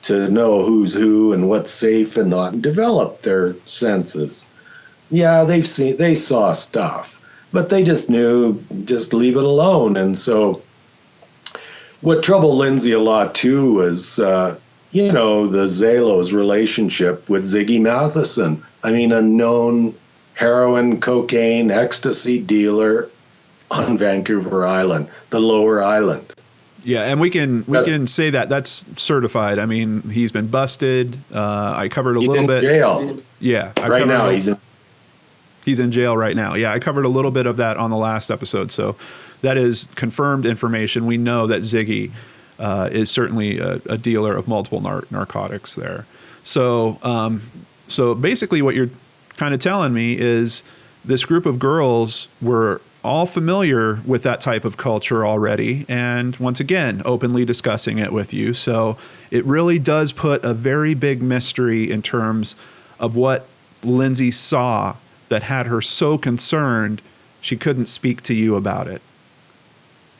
to know who's who and what's safe and not, and develop their senses, they saw stuff, but they just knew, just leave it alone. And so what troubled Lindsay a lot too was, the Zalo's relationship with Ziggy Matheson. I mean, a known heroin, cocaine, ecstasy dealer on Vancouver Island, the Lower Island. Yeah, and we can say that that's certified. I mean, he's been busted. I covered a little bit. He's in jail. Yeah, right now he's in jail right now. Yeah, I covered a little bit of that on the last episode. So that is confirmed information. We know that Ziggy is certainly a dealer of multiple narcotics there. So basically what you're kind of telling me is this group of girls were all familiar with that type of culture already, and once again, openly discussing it with you. So it really does put a very big mystery in terms of what Lindsay saw that had her so concerned she couldn't speak to you about it.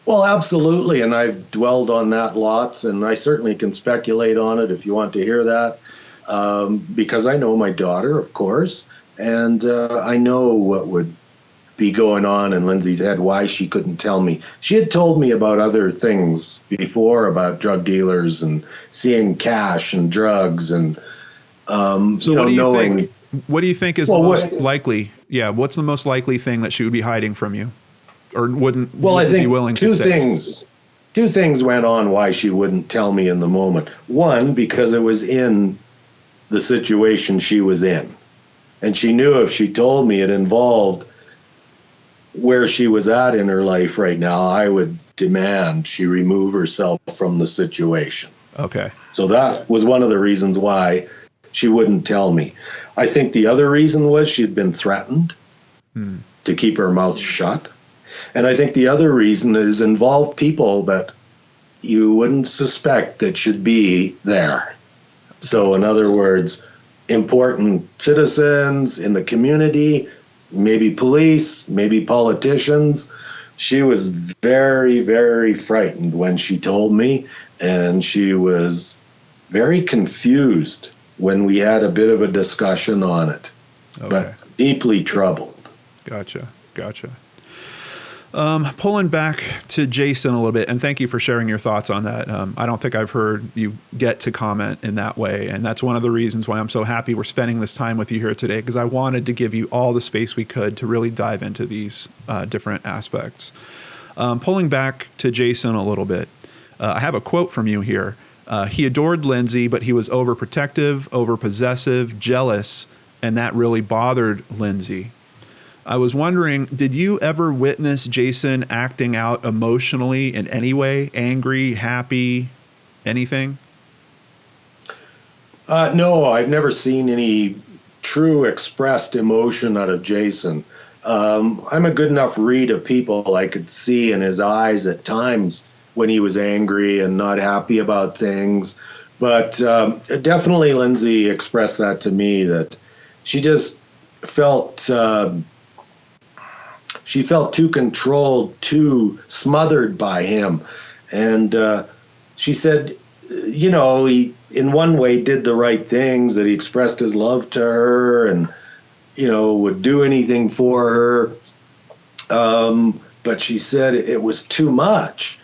Well, absolutely, and I've dwelled on that lots, and I certainly can speculate on it if you want to hear that, because I know my daughter, of course, and I know what would be going on in Lindsay's head, why she couldn't tell me. She had told me about other things before, about drug dealers and seeing cash and drugs, and so what do you think? What do you think is the most likely? Yeah, what's the most likely thing that she would be hiding from you? Or wouldn't be willing to say? Two things went on why she wouldn't tell me in the moment. One, because it was in the situation she was in. And she knew if she told me it involved where she was at in her life right now, I would demand she remove herself from the situation. Okay. So that was one of the reasons why she wouldn't tell me. I think the other reason was she'd been threatened to keep her mouth shut. And I think the other reason is involve people that you wouldn't suspect that should be there. So in other words, important citizens in the community, maybe police, maybe politicians. She was very, very frightened when she told me, and she was very confused when we had a bit of a discussion on it, but deeply troubled. Gotcha. Pulling back to Jason a little bit, and thank you for sharing your thoughts on that. I don't think I've heard you get to comment in that way, and that's one of the reasons why I'm so happy we're spending this time with you here today, because I wanted to give you all the space we could to really dive into these different aspects. Pulling back to Jason a little bit, I have a quote from you here. He adored Lindsay, but he was overprotective, overpossessive, jealous, and that really bothered Lindsay. I was wondering, did you ever witness Jason acting out emotionally in any way? Angry, happy, anything? No, I've never seen any true expressed emotion out of Jason. I'm a good enough read of people. I could see in his eyes at times when he was angry and not happy about things. But definitely Lindsay expressed that to me, that she just felt... she felt too controlled, too smothered by him. And she said, he, in one way, did the right things, that he expressed his love to her and, would do anything for her. But she said it was too much.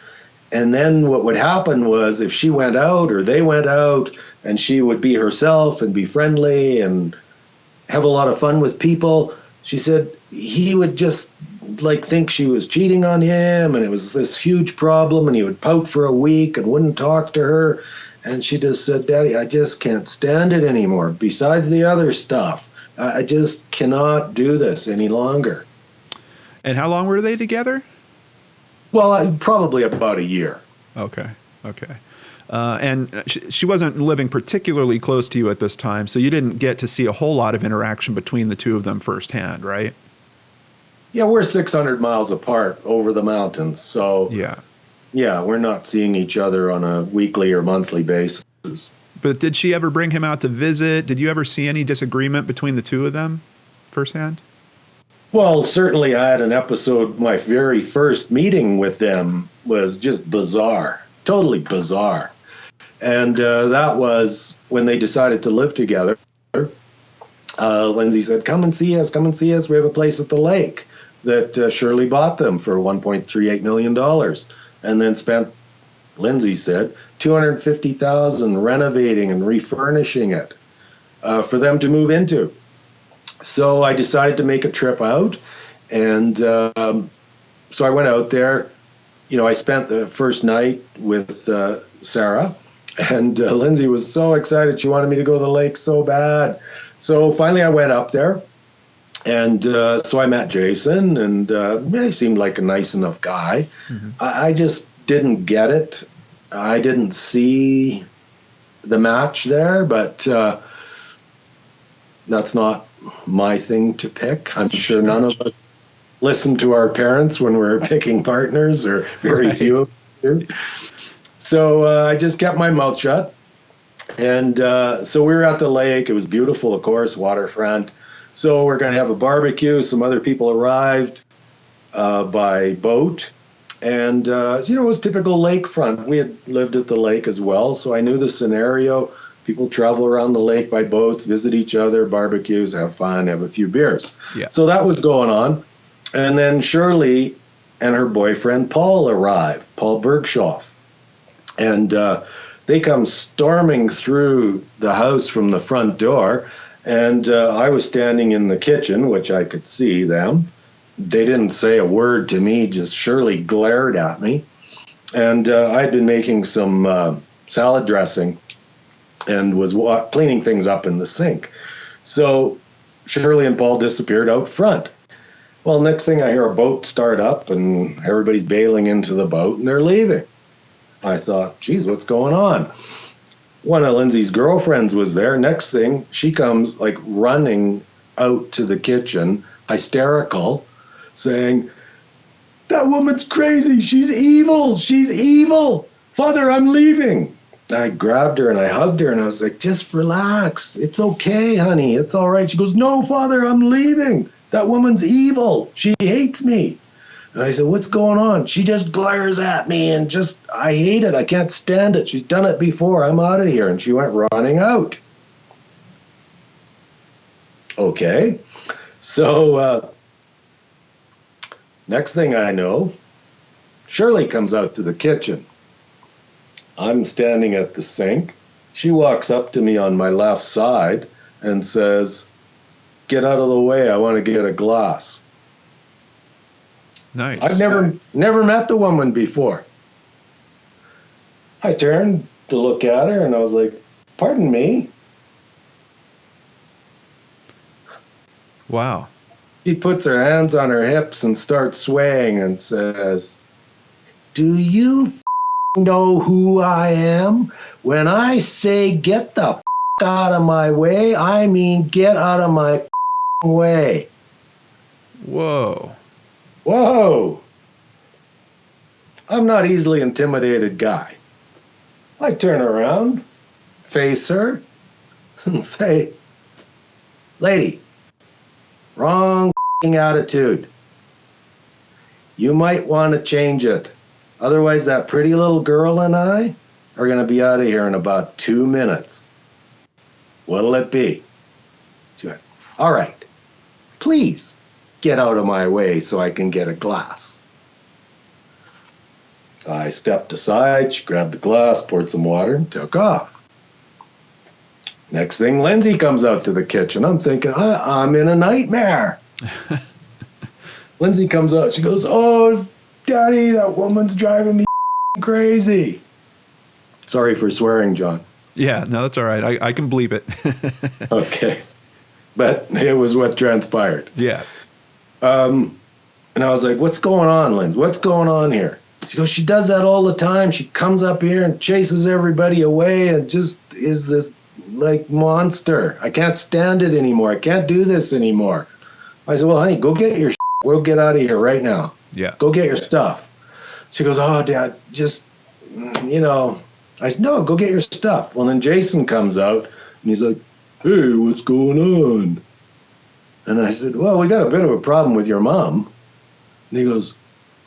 And then what would happen was, if she went out or they went out, and she would be herself and be friendly and have a lot of fun with people, she said he would just think she was cheating on him, and it was this huge problem, and he would pout for a week and wouldn't talk to her. And she just said, Daddy, I just can't stand it anymore. Besides the other stuff, I just cannot do this any longer. And how long were they together? Well, probably about a year. Okay. And she wasn't living particularly close to you at this time, so you didn't get to see a whole lot of interaction between the two of them firsthand, right? Yeah, we're 600 miles apart over the mountains, so yeah, we're not seeing each other on a weekly or monthly basis. But did she ever bring him out to visit? Did you ever see any disagreement between the two of them firsthand? Well, certainly I had an episode. My very first meeting with them was just bizarre, totally bizarre. And that was when they decided to live together. Lindsay said, come and see us. We have a place at the lake that Shirley bought them for $1.38 million, and then spent, Lindsay said, $250,000 renovating and refurnishing it for them to move into. So I decided to make a trip out, and so I went out there. I spent the first night with Sarah, and Lindsay was so excited. She wanted me to go to the lake so bad. So finally I went up there, and so I met Jason, and he seemed like a nice enough guy. Mm-hmm. I just didn't get it. I didn't see the match there, but that's not my thing to pick. I'm sure none of us listen to our parents when we're picking partners, or very few of us do. So I just kept my mouth shut. And so we were at the lake. It was beautiful, of course, waterfront. So we're going to have a barbecue. Some other people arrived by boat. And, it was typical lakefront. We had lived at the lake as well, so I knew the scenario. People travel around the lake by boats, visit each other, barbecues, have fun, have a few beers. Yeah. So that was going on. And then Shirley and her boyfriend, Paul, arrived, Paul Bergshoff. And they come storming through the house from the front door. And I was standing in the kitchen, which I could see them. They didn't say a word to me, just Shirley glared at me. And I'd been making some salad dressing and was cleaning things up in the sink. So Shirley and Paul disappeared out front. Well, next thing I hear a boat start up, and everybody's bailing into the boat, and they're leaving. I thought, geez, what's going on? One of Lindsay's girlfriends was there. Next thing, she comes running out to the kitchen, hysterical, saying, That woman's crazy. She's evil. She's evil. Father, I'm leaving. I grabbed her and I hugged her and I was like, just relax. It's okay, honey. It's all right. She goes, no, Father, I'm leaving. That woman's evil. She hates me. And I said, what's going on? She just glares at me and I hate it. I can't stand it. She's done it before. I'm out of here. And she went running out. Okay. So next thing I know, Shirley comes out to the kitchen. I'm standing at the sink. She walks up to me on my left side and says, get out of the way. I want to get a glass. Nice. I've never met the woman before. I turned to look at her and I was like, pardon me? Wow. She puts her hands on her hips and starts swaying and says, do you know who I am? When I say get the out of my way, I mean get out of my way. Whoa. Whoa. I'm not easily intimidated guy. I turn around, face her, and say, lady, wrong attitude. You might want to change it. Otherwise, that pretty little girl and I are going to be out of here in about 2 minutes. What'll it be? She went, all right, please get out of my way so I can get a glass. I stepped aside, she grabbed a glass, poured some water, and took off. Next thing, Lindsay comes out to the kitchen. I'm thinking, I'm in a nightmare. Lindsay comes out. She goes, oh, Daddy, that woman's driving me crazy. Sorry for swearing, John. Yeah, no, that's all right. I can bleep it. Okay. But it was what transpired. Yeah. And I was like, what's going on, Lindsay? What's going on here? She goes, she does that all the time. She comes up here and chases everybody away and just is this like monster. I can't stand it anymore. I can't do this anymore. I said, well, honey, go get your shit. We'll get out of here right now. Yeah. Go get your stuff. She goes, oh, Dad, just, I said, no, go get your stuff. Well, then Jason comes out and he's like, hey, what's going on? And I said, well, we got a bit of a problem with your mom. And he goes,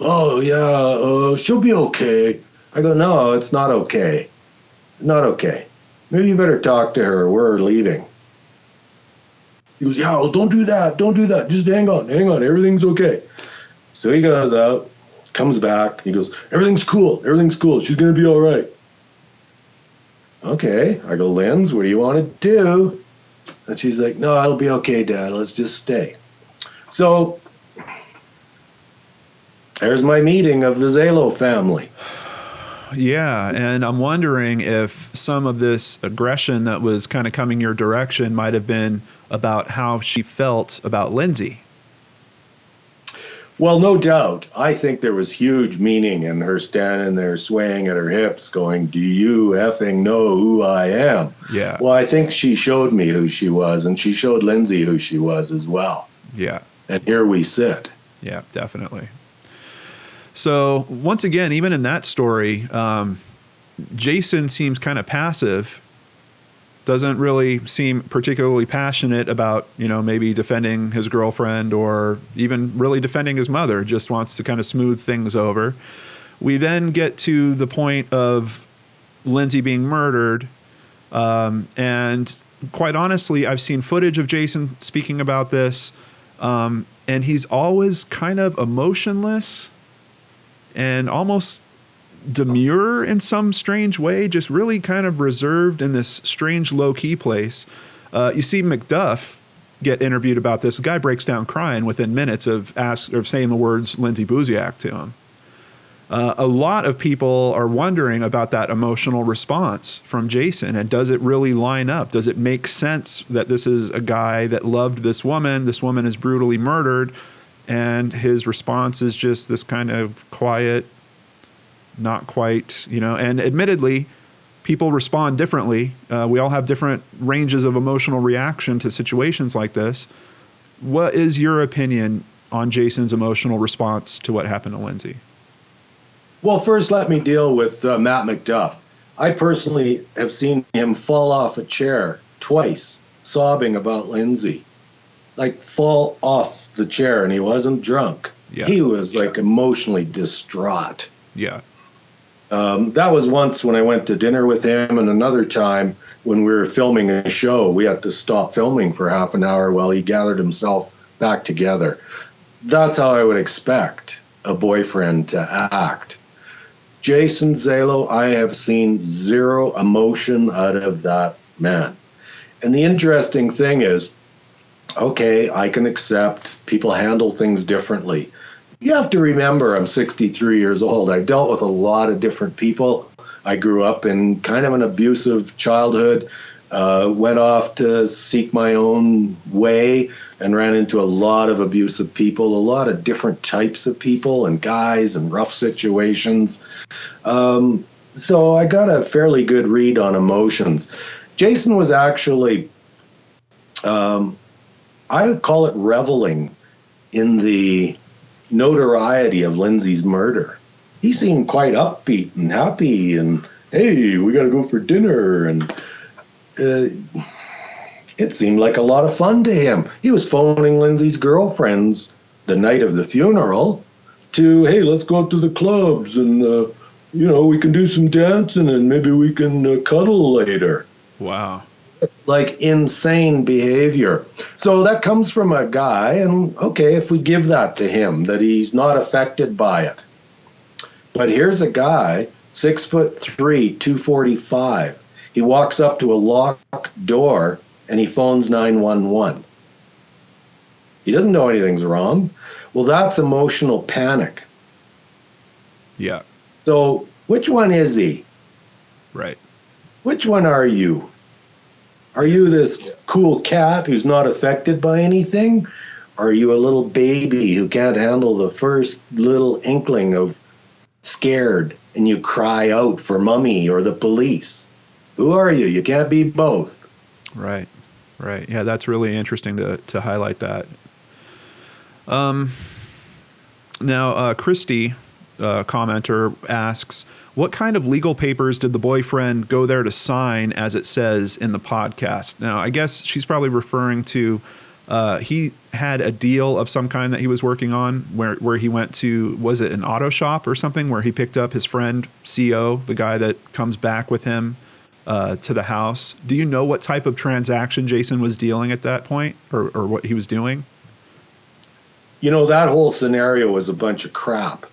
oh, yeah, she'll be okay. I go, no, it's not okay. Not okay. Maybe you better talk to her. We're leaving. He goes, yeah, well, don't do that. Don't do that. Just hang on. Everything's okay. So he goes out, comes back. He goes, everything's cool. Everything's cool. She's going to be all right. Okay. I go, Linz, what do you want to do? And she's like, no, it'll be okay, Dad. Let's just stay. So there's my meeting of the Zalo family. Yeah, and I'm wondering if some of this aggression that was kind of coming your direction might have been about how she felt about Lindsay. Well, no doubt. I think there was huge meaning in her standing there swaying at her hips going, do you effing know who I am? Yeah. Well, I think she showed me who she was, and she showed Lindsay who she was as well. Yeah. And here we sit. Yeah, definitely. So once again, even in that story, Jason seems kind of passive, doesn't really seem particularly passionate about, maybe defending his girlfriend or even really defending his mother, just wants to kind of smooth things over. We then get to the point of Lindsay being murdered. And quite honestly, I've seen footage of Jason speaking about this, and he's always kind of emotionless and almost demure in some strange way, just really kind of reserved in this strange low-key place. You see McDuff get interviewed about this. The guy breaks down crying within minutes of saying the words Lindsay Buziak to him. A lot of people are wondering about that emotional response from Jason, and does it really line up? Does it make sense that this is a guy that loved this woman is brutally murdered, and his response is just this kind of quiet, not quite, and admittedly, people respond differently. We all have different ranges of emotional reaction to situations like this. What is your opinion on Jason's emotional response to what happened to Lindsay? Well, first, let me deal with Matt McDuff. I personally have seen him fall off a chair twice, sobbing about Lindsay. Like, fall off the chair, and he wasn't drunk. Yeah. He was, like, emotionally distraught. Yeah. That was once when I went to dinner with him, and another time when we were filming a show. We had to stop filming for half an hour while he gathered himself back together. That's how I would expect a boyfriend to act. Jason Zalo, I have seen zero emotion out of that man. And the interesting thing is, okay, I can accept people handle things differently. You have to remember, I'm 63 years old. I've dealt with a lot of different people. I grew up in kind of an abusive childhood, went off to seek my own way and ran into a lot of abusive people, a lot of different types of people and guys and rough situations. So I got a fairly good read on emotions. Jason was actually, I would call it reveling in the notoriety of Lindsay's murder. He seemed quite upbeat and happy and, hey, we got to go for dinner. And it seemed like a lot of fun to him. He was phoning Lindsay's girlfriends the night of the funeral to, hey, let's go out to the clubs and, we can do some dancing and maybe we can cuddle later. Wow. Like insane behavior. So that comes from a guy, and okay, if we give that to him, that he's not affected by it. But here's a guy, 6'3", 245. He walks up to a locked door and he phones 911. He doesn't know anything's wrong. Well, that's emotional panic. Yeah. So which one is he? Right. Which one are you? Are you this cool cat who's not affected by anything? Or are you a little baby who can't handle the first little inkling of scared and you cry out for mommy or the police? Who are you? You can't be both. Right. Right. Yeah, that's really interesting to highlight that. Now, Christy, commenter, asks, what kind of legal papers did the boyfriend go there to sign, as it says in the podcast? Now, I guess she's probably referring to he had a deal of some kind that he was working on where he went to, was it an auto shop or something, where he picked up his friend, CO, the guy that comes back with him to the house. Do you know what type of transaction Jason was dealing at that point, or what he was doing? That whole scenario was a bunch of crap.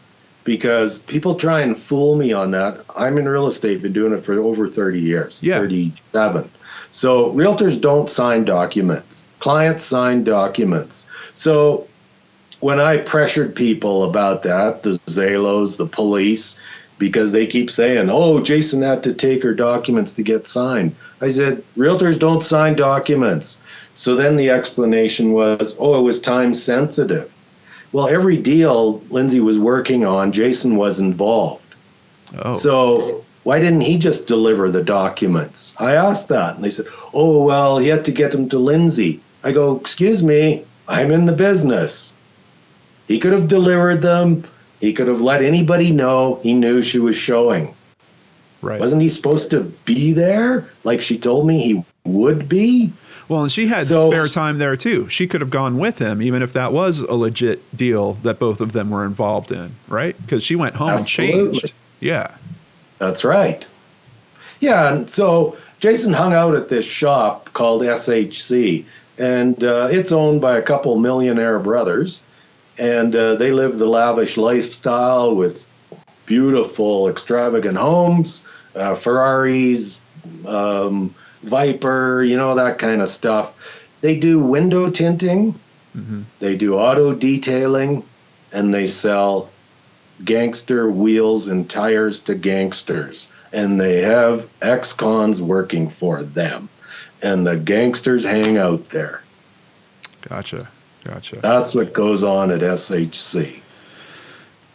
Because people try and fool me on that. I'm in real estate, been doing it for over 30 years, 37. So realtors don't sign documents. Clients sign documents. So when I pressured people about that, the Zalos, the police, because they keep saying, oh, Jason had to take her documents to get signed. I said, realtors don't sign documents. So then the explanation was, oh, it was time sensitive. Well, every deal Lindsay was working on, Jason was involved. Oh. So why didn't he just deliver the documents? I asked that, and they said, oh, well, he had to get them to Lindsay. I go, excuse me, I'm in the business. He could have delivered them. He could have let anybody know he knew she was showing. Right. Wasn't he supposed to be there like she told me he would be? Well, and she had spare time there, too. She could have gone with him, even if that was a legit deal that both of them were involved in, right? Because she went home and changed. Yeah. That's right. Yeah, and so Jason hung out at this shop called SHC, and it's owned by a couple millionaire brothers, and they live the lavish lifestyle with beautiful, extravagant homes, Ferraris, Viper, that kind of stuff. They do window tinting, they do auto detailing, and they sell gangster wheels and tires to gangsters. And they have ex-cons working for them. And the gangsters hang out there. Gotcha. That's what goes on at SHC.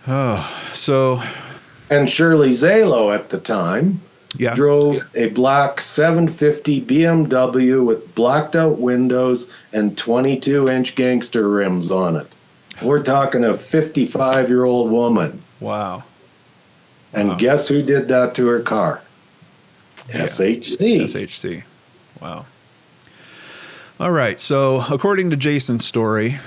Oh, so... And Shirley Zalo at the time drove a black 750 BMW with blacked out windows and 22-inch gangster rims on it. We're talking a 55-year-old woman. Wow. And guess who did that to her car? Yeah. SHC. SHC. Wow. All right. So according to Jason's story,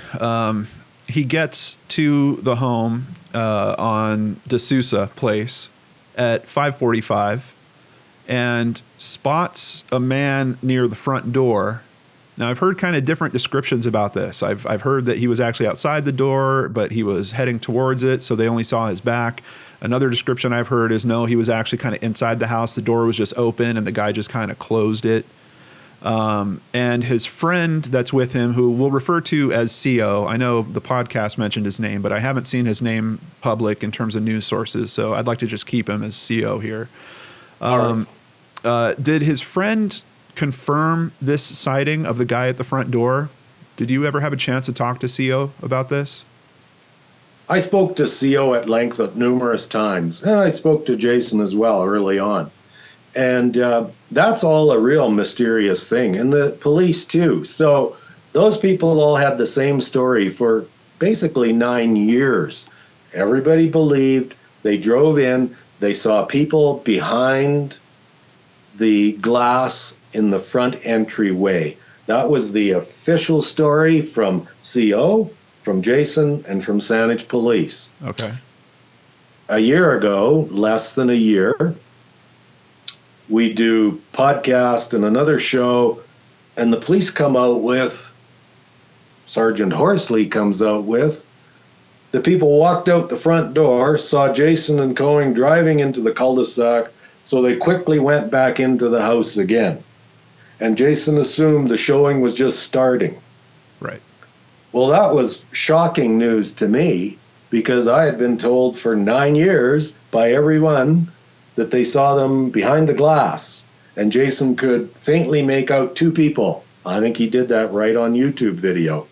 he gets to the home on D'Souza Place at 5:45 and spots a man near the front door. Now, I've heard kind of different descriptions about this. I've heard that he was actually outside the door, but he was heading towards it, so they only saw his back. Another description I've heard is no, he was actually kind of inside the house. The door was just open, and the guy just kind of closed it. And his friend that's with him, who we'll refer to as CO, I know the podcast mentioned his name, but I haven't seen his name public in terms of news sources, so I'd like to just keep him as CO here. Did his friend confirm this sighting of the guy at the front door? Did you ever have a chance to talk to CO about this? I spoke to CO at length numerous times, and I spoke to Jason as well early on. And that's all a real mysterious thing, and the police too. So those people all had the same story for basically 9 years. Everybody believed. They drove in, they saw people behind the glass in the front entryway. That was the official story from CO, from Jason, and from Saanich Police. Okay. A year ago, less than a year, we do podcast and another show, and the police come out with, Sergeant Horsley comes out with, the people walked out the front door, saw Jason and Coing driving into the cul-de-sac, so they quickly went back into the house again. And Jason assumed the showing was just starting. Right. Well, that was shocking news to me, because I had been told for 9 years by everyone that they saw them behind the glass, and Jason could faintly make out two people. I think he did that right on YouTube video.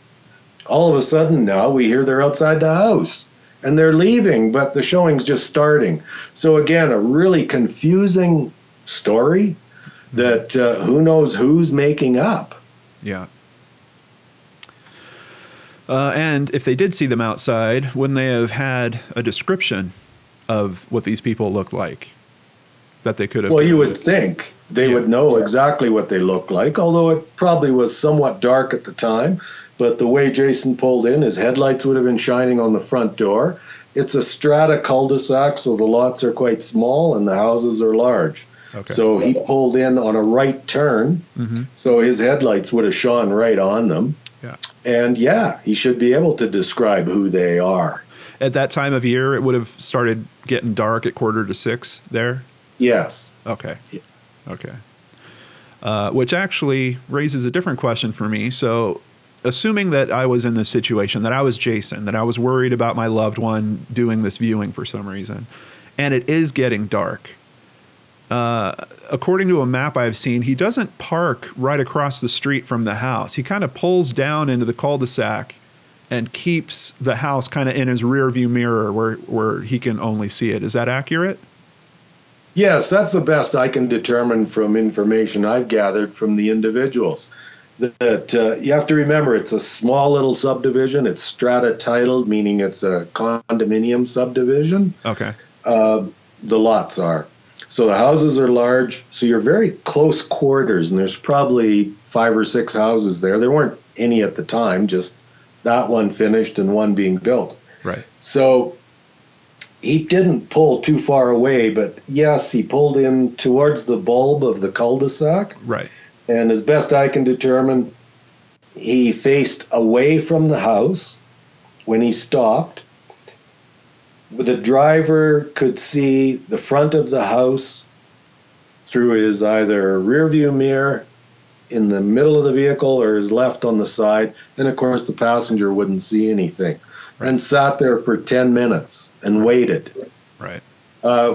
All of a sudden now we hear they're outside the house and they're leaving, but the showing's just starting. So again, a really confusing story that who knows who's making up. Yeah. And if they did see them outside, wouldn't they have had a description of what these people looked like that they could have? Well, you would think they would know exactly what they looked like, although it probably was somewhat dark at the time. But the way Jason pulled in, his headlights would have been shining on the front door. It's a strata cul-de-sac, so the lots are quite small and the houses are large. Okay. So he pulled in on a right turn, so his headlights would have shone right on them. Yeah. And yeah, he should be able to describe who they are. At that time of year, it would have started getting dark at 5:45 there? Yes. Okay. Yeah. Okay. Which actually raises a different question for me. So assuming that I was in this situation, that I was Jason, that I was worried about my loved one doing this viewing for some reason, and it is getting dark. According to a map I've seen, he doesn't park right across the street from the house. He kind of pulls down into the cul-de-sac and keeps the house kind of in his rear view mirror where he can only see it. Is that accurate? Yes, that's the best I can determine from information I've gathered from the individuals. That you have to remember, it's a small little subdivision. It's strata titled, meaning it's a condominium subdivision. Okay. The lots are. So the houses are large, so you're very close quarters, and there's probably 5 or 6 houses there. There weren't any at the time, just that one finished and one being built. Right. So he didn't pull too far away, but yes, he pulled in towards the bulb of the cul-de-sac. Right. And as best I can determine, he faced away from the house when he stopped. The driver could see the front of the house through his either rear view mirror in the middle of the vehicle or his left on the side. And of course, the passenger wouldn't see anything. Right. And sat there for 10 minutes and waited. Right.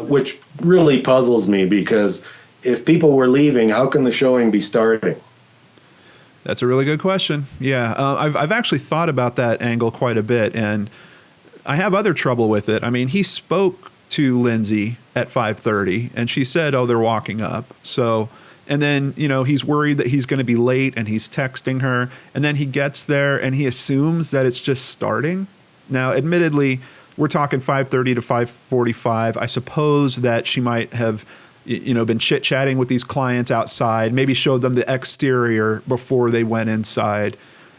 Which really puzzles me, because if people were leaving, how can the showing be starting? That's a really good question. Yeah, I've actually thought about that angle quite a bit, and I have other trouble with it. I mean, he spoke to Lindsay at 5:30, and she said, "Oh, they're walking up." So, and then he's worried that he's going to be late, and he's texting her, and then he gets there, and he assumes that it's just starting. Now, admittedly, we're talking 5:30 to 5:45. I suppose that she might have, been chit-chatting with these clients outside, maybe showed them the exterior before they went inside.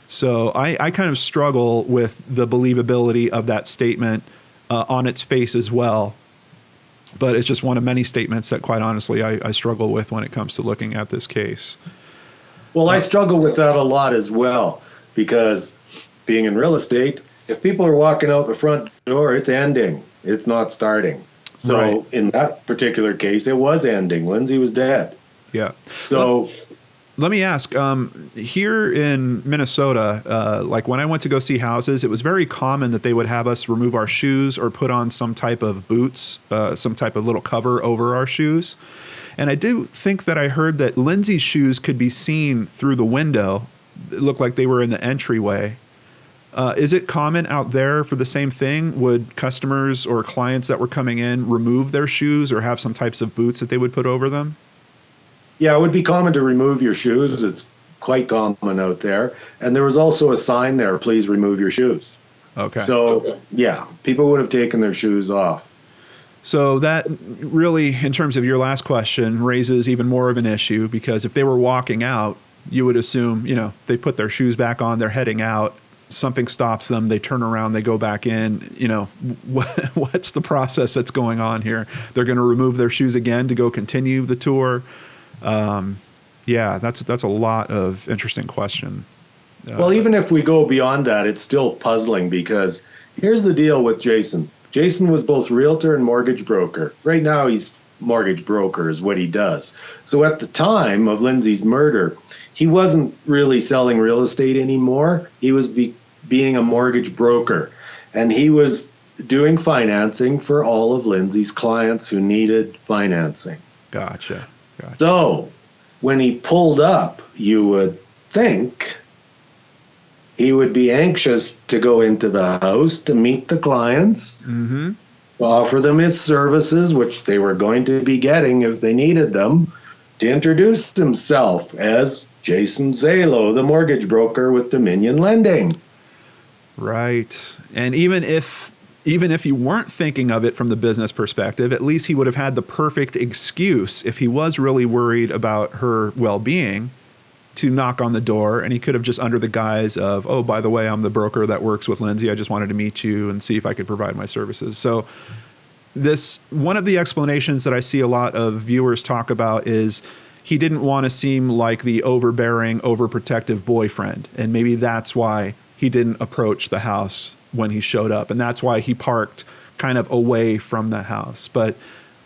So I kind of struggle with the believability of that statement on its face as well. But it's just one of many statements that, quite honestly, I struggle with when it comes to looking at this case. Well, I struggle with that a lot as well, because being in real estate, if people are walking out the front door, it's ending. It's not starting. So right. In that particular case, it was ending. Lindsay was dead. Yeah. So let me ask, here in Minnesota, like when I went to go see houses, it was very common that they would have us remove our shoes or put on some type of boots, some type of little cover over our shoes. And I do think that I heard that Lindsay's shoes could be seen through the window. It looked like they were in the entryway. Is it common out there for the same thing? Would customers or clients that were coming in remove their shoes or have some types of boots that they would put over them? Yeah, it would be common to remove your shoes. It's quite common out there. And there was also a sign there, please remove your shoes. Okay. So, yeah, people would have taken their shoes off. So that really, in terms of your last question, raises even more of an issue, because if they were walking out, you would assume, they put their shoes back on, they're heading out, something stops them, they turn around, they go back in, what's the process that's going on here? They're going to remove their shoes again to go continue the tour. That's a lot of interesting question. Well, even if we go beyond that, it's still puzzling, because here's the deal with Jason. Jason was both realtor and mortgage broker. Right now, he's mortgage broker is what he does. So at the time of Lindsay's murder, he wasn't really selling real estate anymore. He was being a mortgage broker, and he was doing financing for all of Lindsay's clients who needed financing. Gotcha. So when he pulled up, you would think he would be anxious to go into the house to meet the clients, offer them his services, which they were going to be getting if they needed them, to introduce himself as Jason Zalo, the mortgage broker with Dominion Lending. Right. And even if you weren't thinking of it from the business perspective, at least he would have had the perfect excuse, if he was really worried about her well-being, to knock on the door. And he could have just, under the guise of, oh, by the way, I'm the broker that works with Lindsay, I just wanted to meet you and see if I could provide my services. So one of the explanations that I see a lot of viewers talk about is he didn't want to seem like the overbearing, overprotective boyfriend. And maybe that's why he didn't approach the house when he showed up. And that's why he parked kind of away from the house. But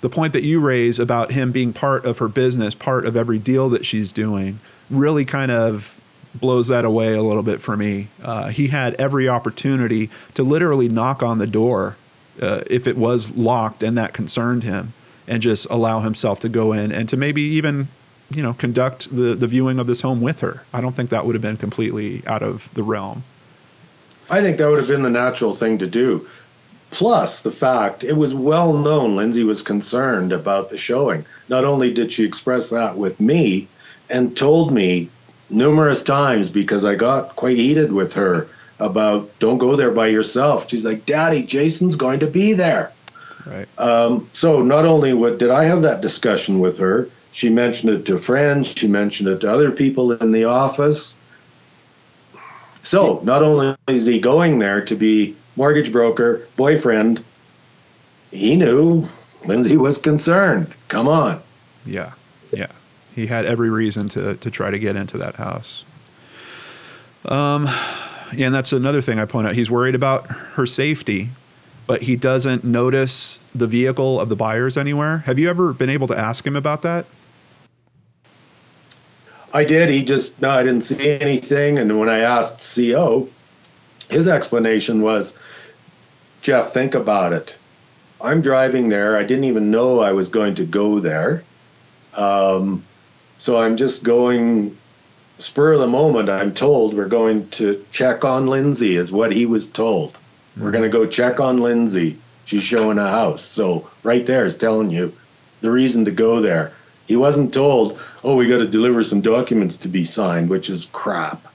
the point that you raise about him being part of her business, part of every deal that she's doing, really kind of blows that away a little bit for me. He had every opportunity to literally knock on the door if it was locked and that concerned him, and just allow himself to go in and to maybe even, conduct the viewing of this home with her. I don't think that would have been completely out of the realm. I think that would have been the natural thing to do. Plus the fact it was well known Lindsay was concerned about the showing. Not only did she express that with me and told me numerous times, because I got quite heated with her about, don't go there by yourself. She's like, Daddy, Jason's going to be there. Right. So not only did I have that discussion with her, she mentioned it to friends, she mentioned it to other people in the office. So not only is he going there to be mortgage broker, boyfriend, he knew Lindsay was concerned. Come on. Yeah. He had every reason to try to get into that house. And that's another thing I point out. He's worried about her safety, but he doesn't notice the vehicle of the buyers anywhere. Have you ever been able to ask him about that? I did. No, I didn't see anything. And when I asked CO, his explanation was, Jeff, think about it. I'm driving there. I didn't even know I was going to go there. So I'm just going, spur of the moment, I'm told we're going to check on Lindsay, is what he was told. We're going to go check on Lindsay. She's showing a house. So right there is telling you the reason to go there. He wasn't told, oh, we got to deliver some documents to be signed, which is crap.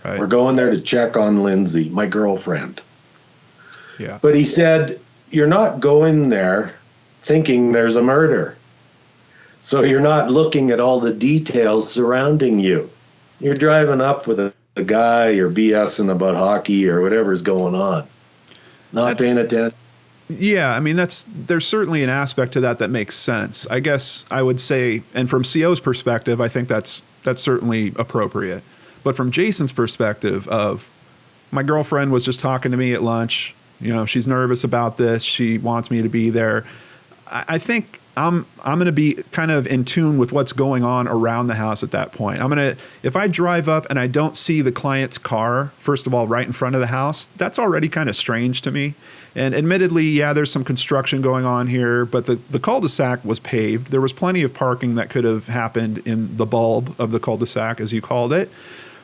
Right. We're going there to check on Lindsay, my girlfriend. Yeah. But he said, you're not going there thinking there's a murder. So you're not looking at all the details surrounding you. You're driving up with a guy, you're BSing about hockey or whatever's going on. Not paying attention. Yeah, I mean, there's certainly an aspect to that makes sense. I guess I would say, and from CO's perspective, I think that's certainly appropriate. But from Jason's perspective of, my girlfriend was just talking to me at lunch, she's nervous about this, she wants me to be there. I think I'm going to be kind of in tune with what's going on around the house at that point. If I drive up and I don't see the client's car, first of all, right in front of the house, that's already kind of strange to me. And admittedly, yeah, there's some construction going on here, but the cul-de-sac was paved. There was plenty of parking that could have happened in the bulb of the cul-de-sac, as you called it.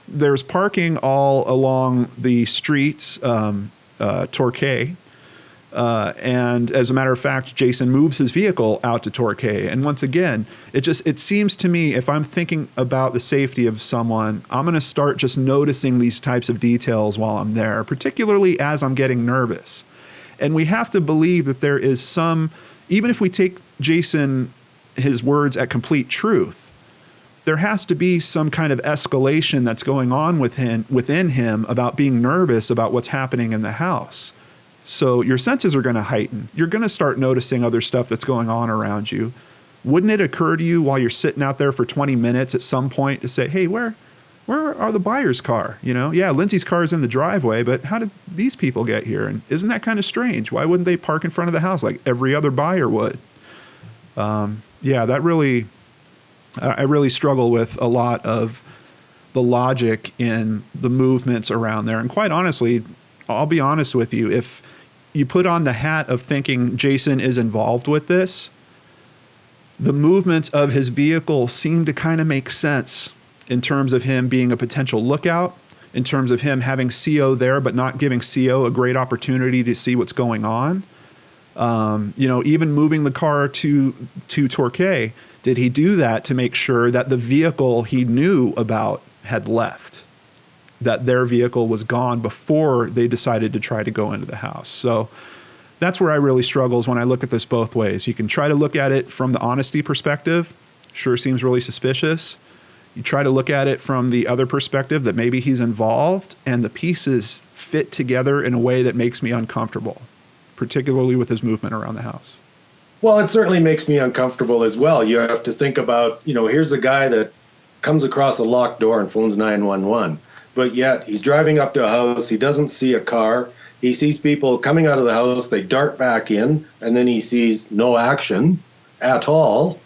There's parking all along the streets, Torquay. And as a matter of fact, Jason moves his vehicle out to Torquay. And once again, it seems to me, if I'm thinking about the safety of someone, I'm going to start just noticing these types of details while I'm there, particularly as I'm getting nervous. And we have to believe that there is some, even if we take Jason, his words at complete truth, there has to be some kind of escalation that's going on within him about being nervous about what's happening in the house. So your senses are going to heighten. You're going to start noticing other stuff that's going on around you. Wouldn't it occur to you while you're sitting out there for 20 minutes at some point to say, hey, where are the buyer's car? Yeah, Lindsay's car is in the driveway, but how did these people get here? And isn't that kind of strange? Why wouldn't they park in front of the house like every other buyer would? I really struggle with a lot of the logic in the movements around there. And quite honestly, I'll be honest with you, if you put on the hat of thinking Jason is involved with this, the movements of his vehicle seem to kind of make sense in terms of him being a potential lookout, in terms of him having CO there but not giving CO a great opportunity to see what's going on. Even moving the car to Torquay, did he do that to make sure that the vehicle he knew about had left, that their vehicle was gone before they decided to try to go into the house? So that's where I really struggle, is when I look at this both ways. You can try to look at it from the honesty perspective. Sure seems really suspicious. You try to look at it from the other perspective, that maybe he's involved, and the pieces fit together in a way that makes me uncomfortable, particularly with his movement around the house. Well, it certainly makes me uncomfortable as well. You have to think about, here's a guy that comes across a locked door and phones 911, but yet he's driving up to a house. He doesn't see a car. He sees people coming out of the house. They dart back in, and then he sees no action at all.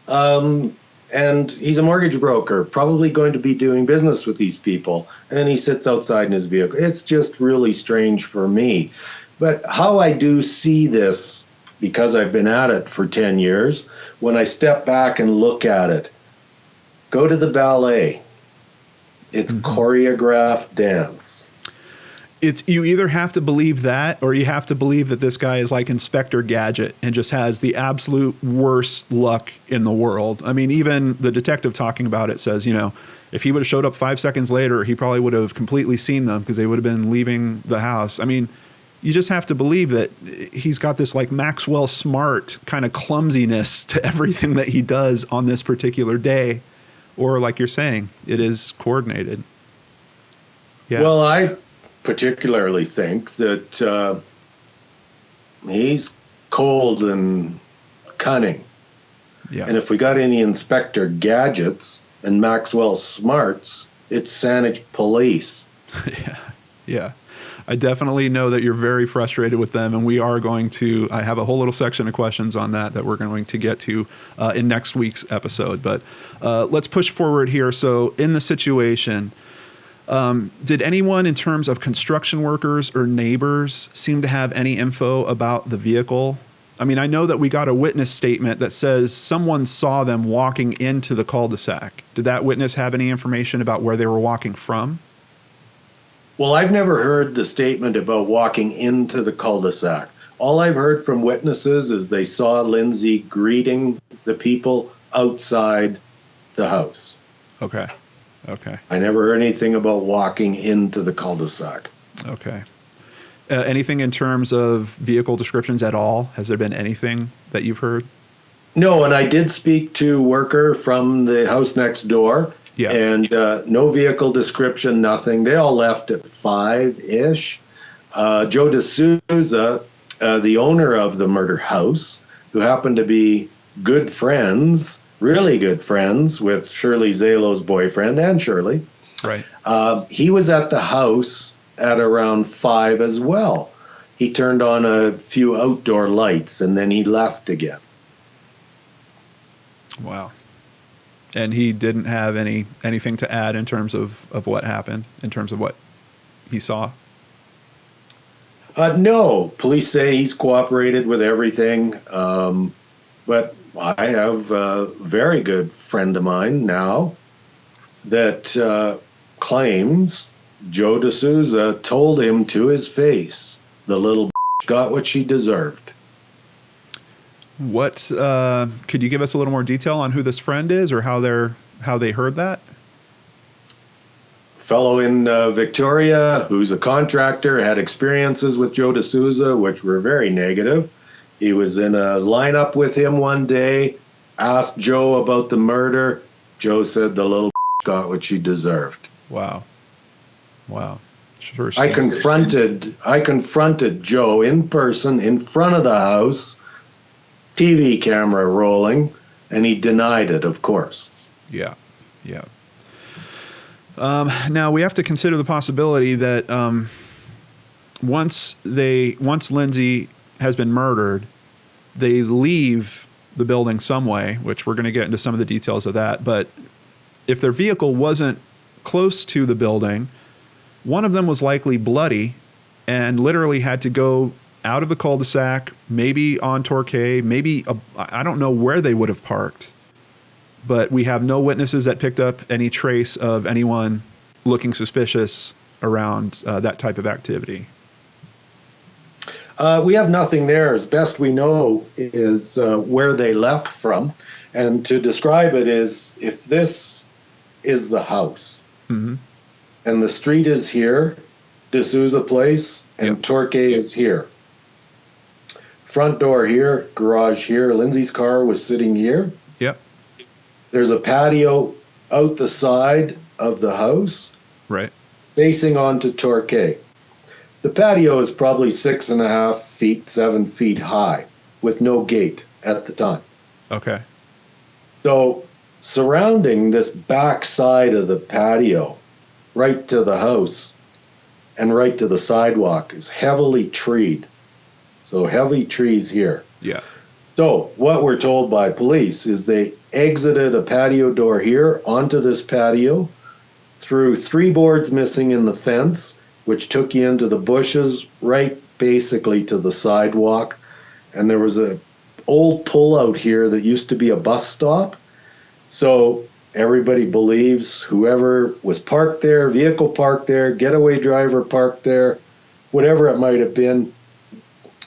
And he's a mortgage broker, probably going to be doing business with these people. And then he sits outside in his vehicle. It's just really strange for me. But how I do see this, because I've been at it for 10 years, when I step back and look at it, go to the ballet. It's choreographed dance. You either have to believe that, or you have to believe that this guy is like Inspector Gadget and just has the absolute worst luck in the world. I mean, even the detective talking about it says, if he would have showed up 5 seconds later, he probably would have completely seen them because they would have been leaving the house. I mean, you just have to believe that he's got this like Maxwell Smart kind of clumsiness to everything that he does on this particular day. Or like you're saying, it is coordinated. Yeah. Well, I particularly think that he's cold and cunning. Yeah. And if we got any Inspector Gadgets and Maxwell Smarts, it's Saanich Police. Yeah. I definitely know that you're very frustrated with them, and I have a whole little section of questions on that we're going to get to in next week's episode. But let's push forward here. So in the situation, did anyone in terms of construction workers or neighbors seem to have any info about the vehicle? I mean, I know that we got a witness statement that says someone saw them walking into the cul-de-sac. Did that witness have any information about where they were walking from? Well, I've never heard the statement about walking into the cul-de-sac. All I've heard from witnesses is they saw Lindsay greeting the people outside the house. Okay. I never heard anything about walking into the cul-de-sac. Okay. Anything in terms of vehicle descriptions at all? Has there been anything that you've heard? No, and I did speak to a worker from the house next door, Yeah. and no vehicle description, nothing. They all left at 5-ish. Joe D'Souza, the owner of the murder house, who happened to be good friends, really good friends with Shirley Zalo's boyfriend and Shirley. Right. He was at the house at around 5 as well. He turned on a few outdoor lights and then he left again. Wow. And he didn't have anything to add in terms of what happened, in terms of what he saw? No, police say he's cooperated with everything. But I have a very good friend of mine now that claims Joe D'Souza told him to his face, the little got what she deserved. What could you give us a little more detail on who this friend is, or how they heard that? Fellow in Victoria who's a contractor, had experiences with Joe D'Souza which were very negative. He was in a lineup with him one day, asked Joe about the murder. Joe said the little got what she deserved. Wow. Sure. I confronted Joe in person in front of the house, TV camera rolling, and he denied it, of course. Yeah. Now we have to consider the possibility that once Lindsay has been murdered, they leave the building some way, which we're going to get into some of the details of that. But if their vehicle wasn't close to the building, one of them was likely bloody and literally had to go out of the cul-de-sac, maybe on Torquay, I don't know where they would have parked. But we have no witnesses that picked up any trace of anyone looking suspicious around that type of activity. We have nothing there. As best we know is where they left from. And to describe it is, if this is the house, mm-hmm. and the street is here, D'Souza Place, and yep. Torquay is here. Front door here, garage here. Lindsay's car was sitting here. Yep. There's a patio out the side of the house, right, facing onto Torquay. The patio is probably 6.5 feet, 7 feet high, with no gate at the time. Okay. So surrounding this back side of the patio, right to the house and right to the sidewalk, is heavily treed. So heavy trees here. Yeah. So what we're told by police is they exited a patio door here onto this patio, through 3 boards missing in the fence, which took you into the bushes, right basically to the sidewalk. And there was a old pullout here that used to be a bus stop. So everybody believes whoever was parked there, vehicle parked there, getaway driver parked there, whatever it might have been,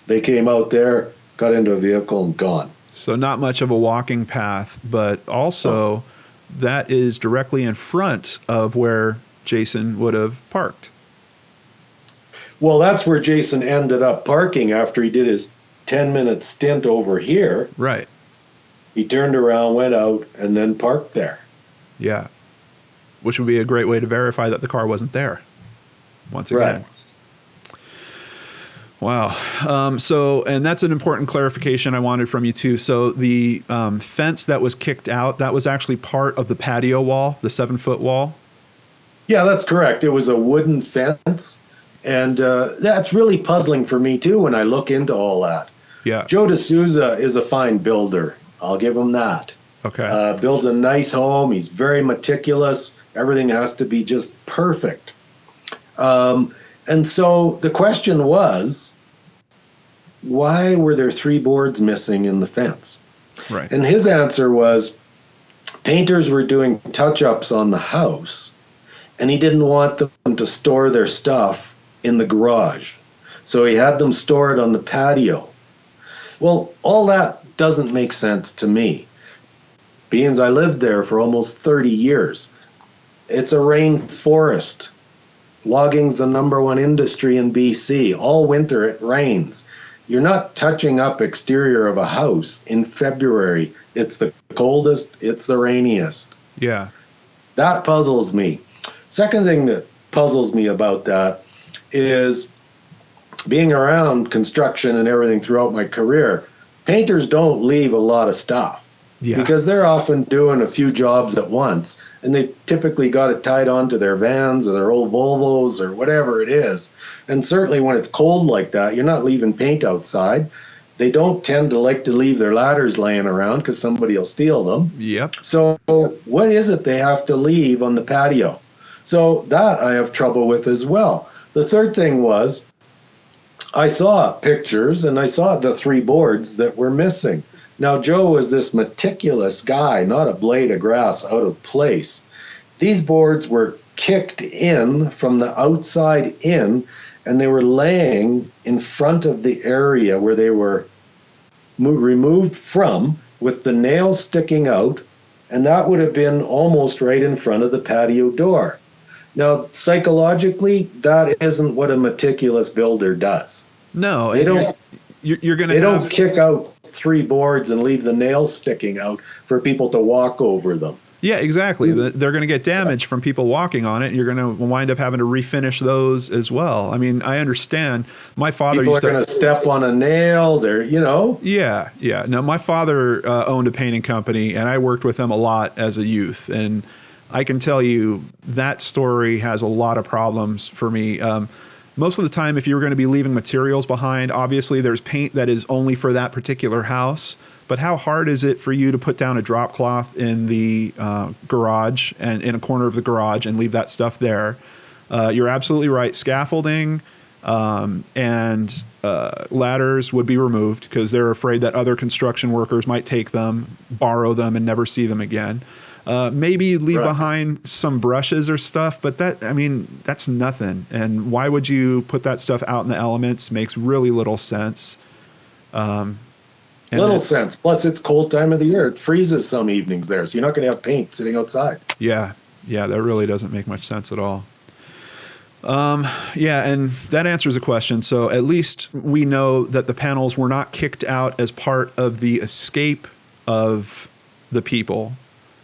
they came out there, got into a vehicle and gone. So not much of a walking path, but also that is directly in front of where Jason would have parked. Well, that's where Jason ended up parking after he did his 10-minute stint over here. Right. He turned around, went out, and then parked there. Yeah. Which would be a great way to verify that the car wasn't there. Once again. Right. Wow. And that's an important clarification I wanted from you too. So the fence that was kicked out, that was actually part of the patio wall, the 7-foot wall? Yeah, that's correct. It was a wooden fence. And that's really puzzling for me too when I look into all that. Yeah. Joe D'Souza is a fine builder. I'll give him that. Okay. Builds a nice home. He's very meticulous. Everything has to be just perfect. And so the question was, why were there 3 boards missing in the fence? Right. And his answer was, painters were doing touch-ups on the house, and he didn't want them to store their stuff in the garage. So he had them store it on the patio. Well, all that doesn't make sense to me. Being I lived there for almost 30 years. It's a rainforest. Logging's the #1 industry in BC. All winter it rains. You're not touching up exterior of a house in February. It's the coldest, it's the rainiest. Yeah. That puzzles me. Second thing that puzzles me about that is being around construction and everything throughout my career, painters don't leave a lot of stuff. Yeah. Because they're often doing a few jobs at once, and they typically got it tied onto their vans or their old Volvos or whatever it is. And certainly when it's cold like that, you're not leaving paint outside. They don't tend to like to leave their ladders laying around because somebody will steal them. Yep. So what is it they have to leave on the patio? So that I have trouble with as well. The third thing was I saw pictures and I saw the 3 boards that were missing. Now, Joe is this meticulous guy, not a blade of grass out of place. These boards were kicked in from the outside in, and they were laying in front of the area where they were removed from, with the nails sticking out, and that would have been almost right in front of the patio door. Now, psychologically, that isn't what a meticulous builder does. No, They don't. You're going to. They don't kick out 3 boards and leave the nails sticking out for people to walk over them. Yeah, exactly. They're going to get damage from people walking on it. You're going to wind up having to refinish those as well. I mean, I understand. My father People used are going to step on a nail. They're, Yeah, yeah. No, my father owned a painting company, and I worked with him a lot as a youth. And I can tell you that story has a lot of problems for me. Most of the time, if you were going to be leaving materials behind, obviously there's paint that is only for that particular house. But how hard is it for you to put down a drop cloth in the garage and in a corner of the garage and leave that stuff there? You're absolutely right. Scaffolding and ladders would be removed because they're afraid that other construction workers might take them, borrow them, and never see them again. Maybe leave behind some brushes or stuff, but that's nothing. And why would you put that stuff out in the elements? Makes really little sense. Sense. Plus, it's cold time of the year. It freezes some evenings there, so you're not going to have paint sitting outside. Yeah, that really doesn't make much sense at all. Yeah, and that answers the question. So at least we know that the panels were not kicked out as part of the escape of the people.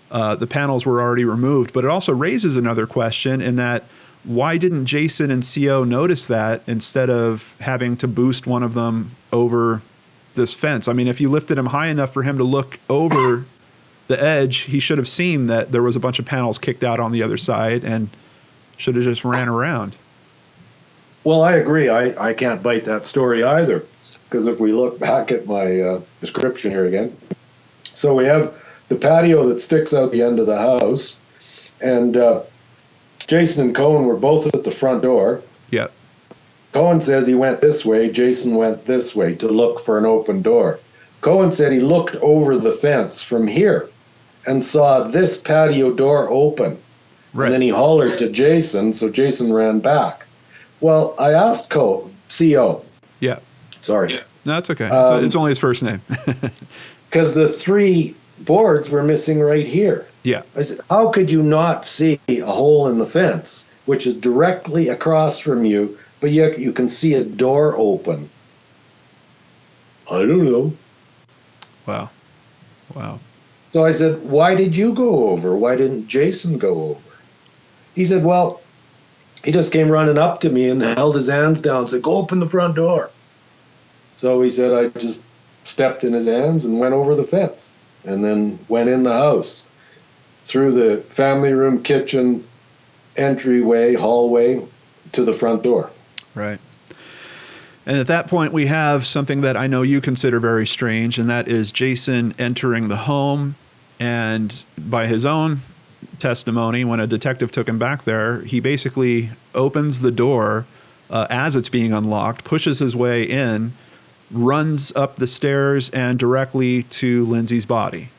The panels were already removed, but it also raises another question in that why didn't Jason and CO notice that instead of having to boost one of them over this fence? I mean, if you lifted him high enough for him to look over the edge, he should have seen that there was a bunch of panels kicked out on the other side and should have just ran around. Well, I agree. I can't bite that story either, because if we look back at my description here again, so we have the patio that sticks out the end of the house, and Jason and Cohen were both at the front door. Yeah. Cohen says he went this way, Jason went this way to look for an open door. Cohen said he looked over the fence from here and saw this patio door open. Right. And then he hollered to Jason, so Jason ran back. Well, I asked CO. Yeah. Sorry. No, that's okay. It's only his first name. Because the 3 boards were missing right here. Yeah. I said, how could you not see a hole in the fence, which is directly across from you, but yet you can see a door open? I don't know. Wow. So I said, why did you go over? Why didn't Jason go over? He said, well, he just came running up to me and held his hands down and said, go open the front door. So he said, I just stepped in his hands and went over the fence and then went in the house through the family room, kitchen, entryway, hallway to the front door. Right. And at that point, we have something that I know you consider very strange, and that is Jason entering the home. And by his own testimony, when a detective took him back there, he basically opens the door as it's being unlocked, pushes his way in, runs up the stairs and directly to Lindsay's body.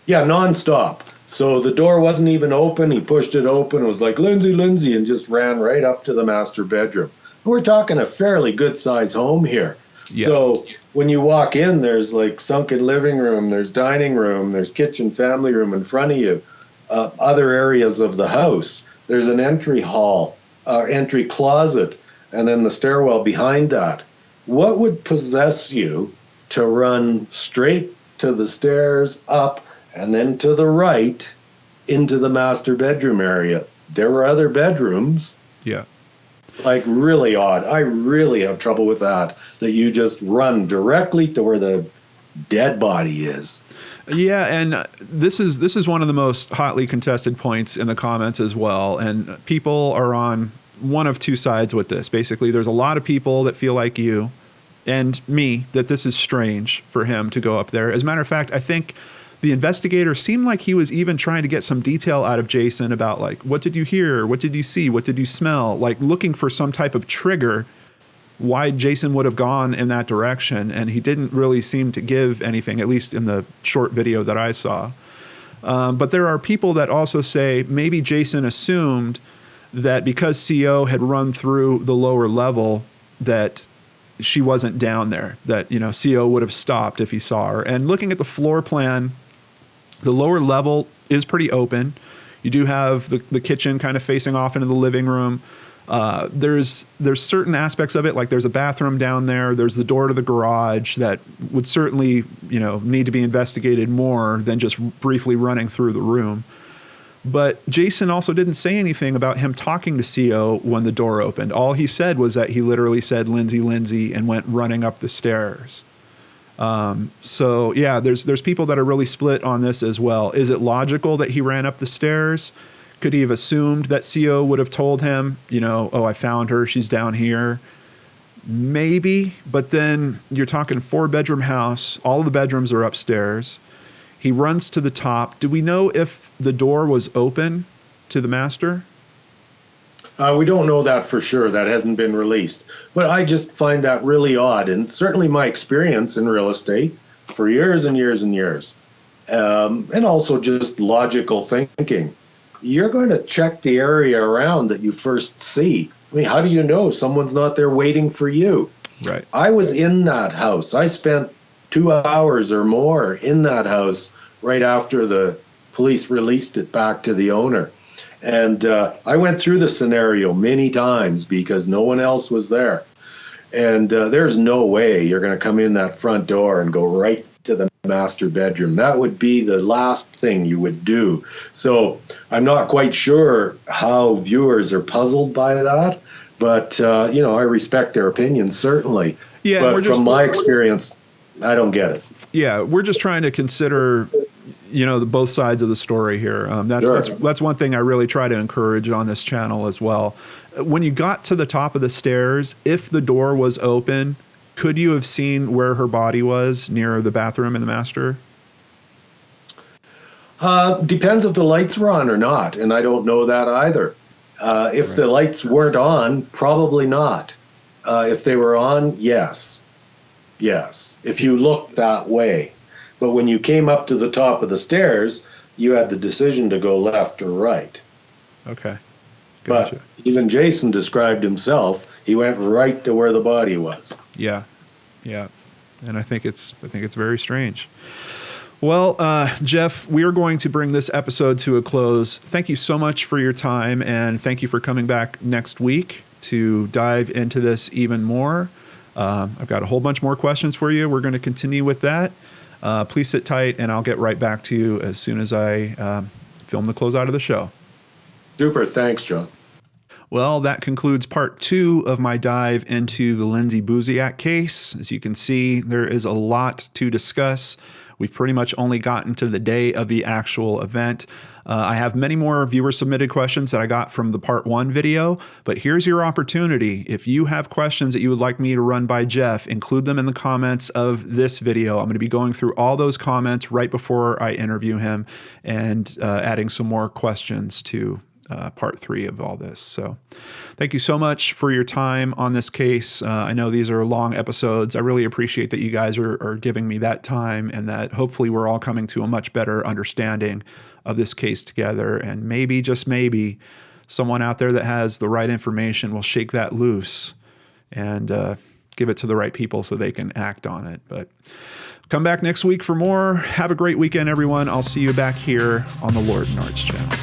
Yeah, nonstop. So the door wasn't even open. He pushed it open. It was like, Lindsay, and just ran right up to the master bedroom. We're talking a fairly good-sized home here. Yeah. So when you walk in, there's like sunken living room, there's dining room, there's kitchen, family room in front of you, other areas of the house. There's an entry hall entry closet and then the stairwell behind that. What would possess you to run straight to the stairs, up, and then to the right into the master bedroom area? There were other bedrooms. Yeah. Like, really odd. I really have trouble with that you just run directly to where the dead body is. Yeah, and this is one of the most hotly contested points in the comments as well. And people are on one of two sides with this. Basically, there's a lot of people that feel like you and me that this is strange for him to go up there. As a matter of fact, I think the investigator seemed like he was even trying to get some detail out of Jason about, like, what did you hear? What did you see? What did you smell? Like, looking for some type of trigger why Jason would have gone in that direction. And he didn't really seem to give anything, at least in the short video that I saw. But there are people that also say maybe Jason assumed that because CO had run through the lower level that she wasn't down there, that, you know, CO would have stopped if he saw her. And looking at the floor plan, the lower level is pretty open. You do have the kitchen kind of facing off into the living room. There's certain aspects of it, like there's a bathroom down there. There's the door to the garage that would certainly, you know, need to be investigated more than just briefly running through the room. But Jason also didn't say anything about him talking to CO when the door opened. All he said was that he literally said, "Lindsay, Lindsay," and went running up the stairs. So yeah, there's people that are really split on this as well. Is it logical that he ran up the stairs? Could he have assumed that CO would have told him, you know, "Oh, I found her, she's down here"? Maybe, but then you're talking 4-bedroom house. All of the bedrooms are upstairs. He runs to the top. Do we know if the door was open to the master? We don't know that for sure. That hasn't been released. But I just find that really odd, and certainly my experience in real estate for years and years and years, and also just logical thinking. You're going to check the area around that you first see. I mean, how do you know someone's not there waiting for you? Right. I was in that house. I spent 2 hours or more in that house right after the police released it back to the owner. And I went through the scenario many times because no one else was there. And there's no way you're going to come in that front door and go right to the master bedroom. That would be the last thing you would do. So I'm not quite sure how viewers are puzzled by that. But, you know, I respect their opinions, certainly. Yeah, but from my experience, I don't get it. Yeah, we're just trying to consider, you know, both sides of the story here. That's one thing I really try to encourage on this channel as well. When you got to the top of the stairs, if the door was open, could you have seen where her body was near the bathroom in the master? Depends if the lights were on or not, and I don't know that either. If the lights weren't on, probably not. If they were on, yes. Yes, if you looked that way. But when you came up to the top of the stairs, you had the decision to go left or right. Okay. Gotcha. But even Jason described himself, he went right to where the body was. Yeah. Yeah. And I think it's very strange. Well, Jeff, we are going to bring this episode to a close. Thank you so much for your time, and thank you for coming back next week to dive into this even more. I've got a whole bunch more questions for you. We're going to continue with that. Please sit tight, and I'll get right back to you as soon as I film the closeout of the show. Super. Thanks, John. Well, that concludes part 2 of my dive into the Lindsay Buziak case. As you can see, there is a lot to discuss. We've pretty much only gotten to the day of the actual event. I have many more viewer-submitted questions that I got from the part 1 video, but here's your opportunity. If you have questions that you would like me to run by Jeff, include them in the comments of this video. I'm going to be going through all those comments right before I interview him and adding some more questions to part 3 of all this. So thank you so much for your time on this case. I know these are long episodes. I really appreciate that you guys are giving me that time, and that hopefully we're all coming to a much better understanding of this case together. And maybe, just maybe, someone out there that has the right information will shake that loose and give it to the right people so they can act on it. But come back next week for more. Have a great weekend, everyone. I'll see you back here on the Lord and Arts channel.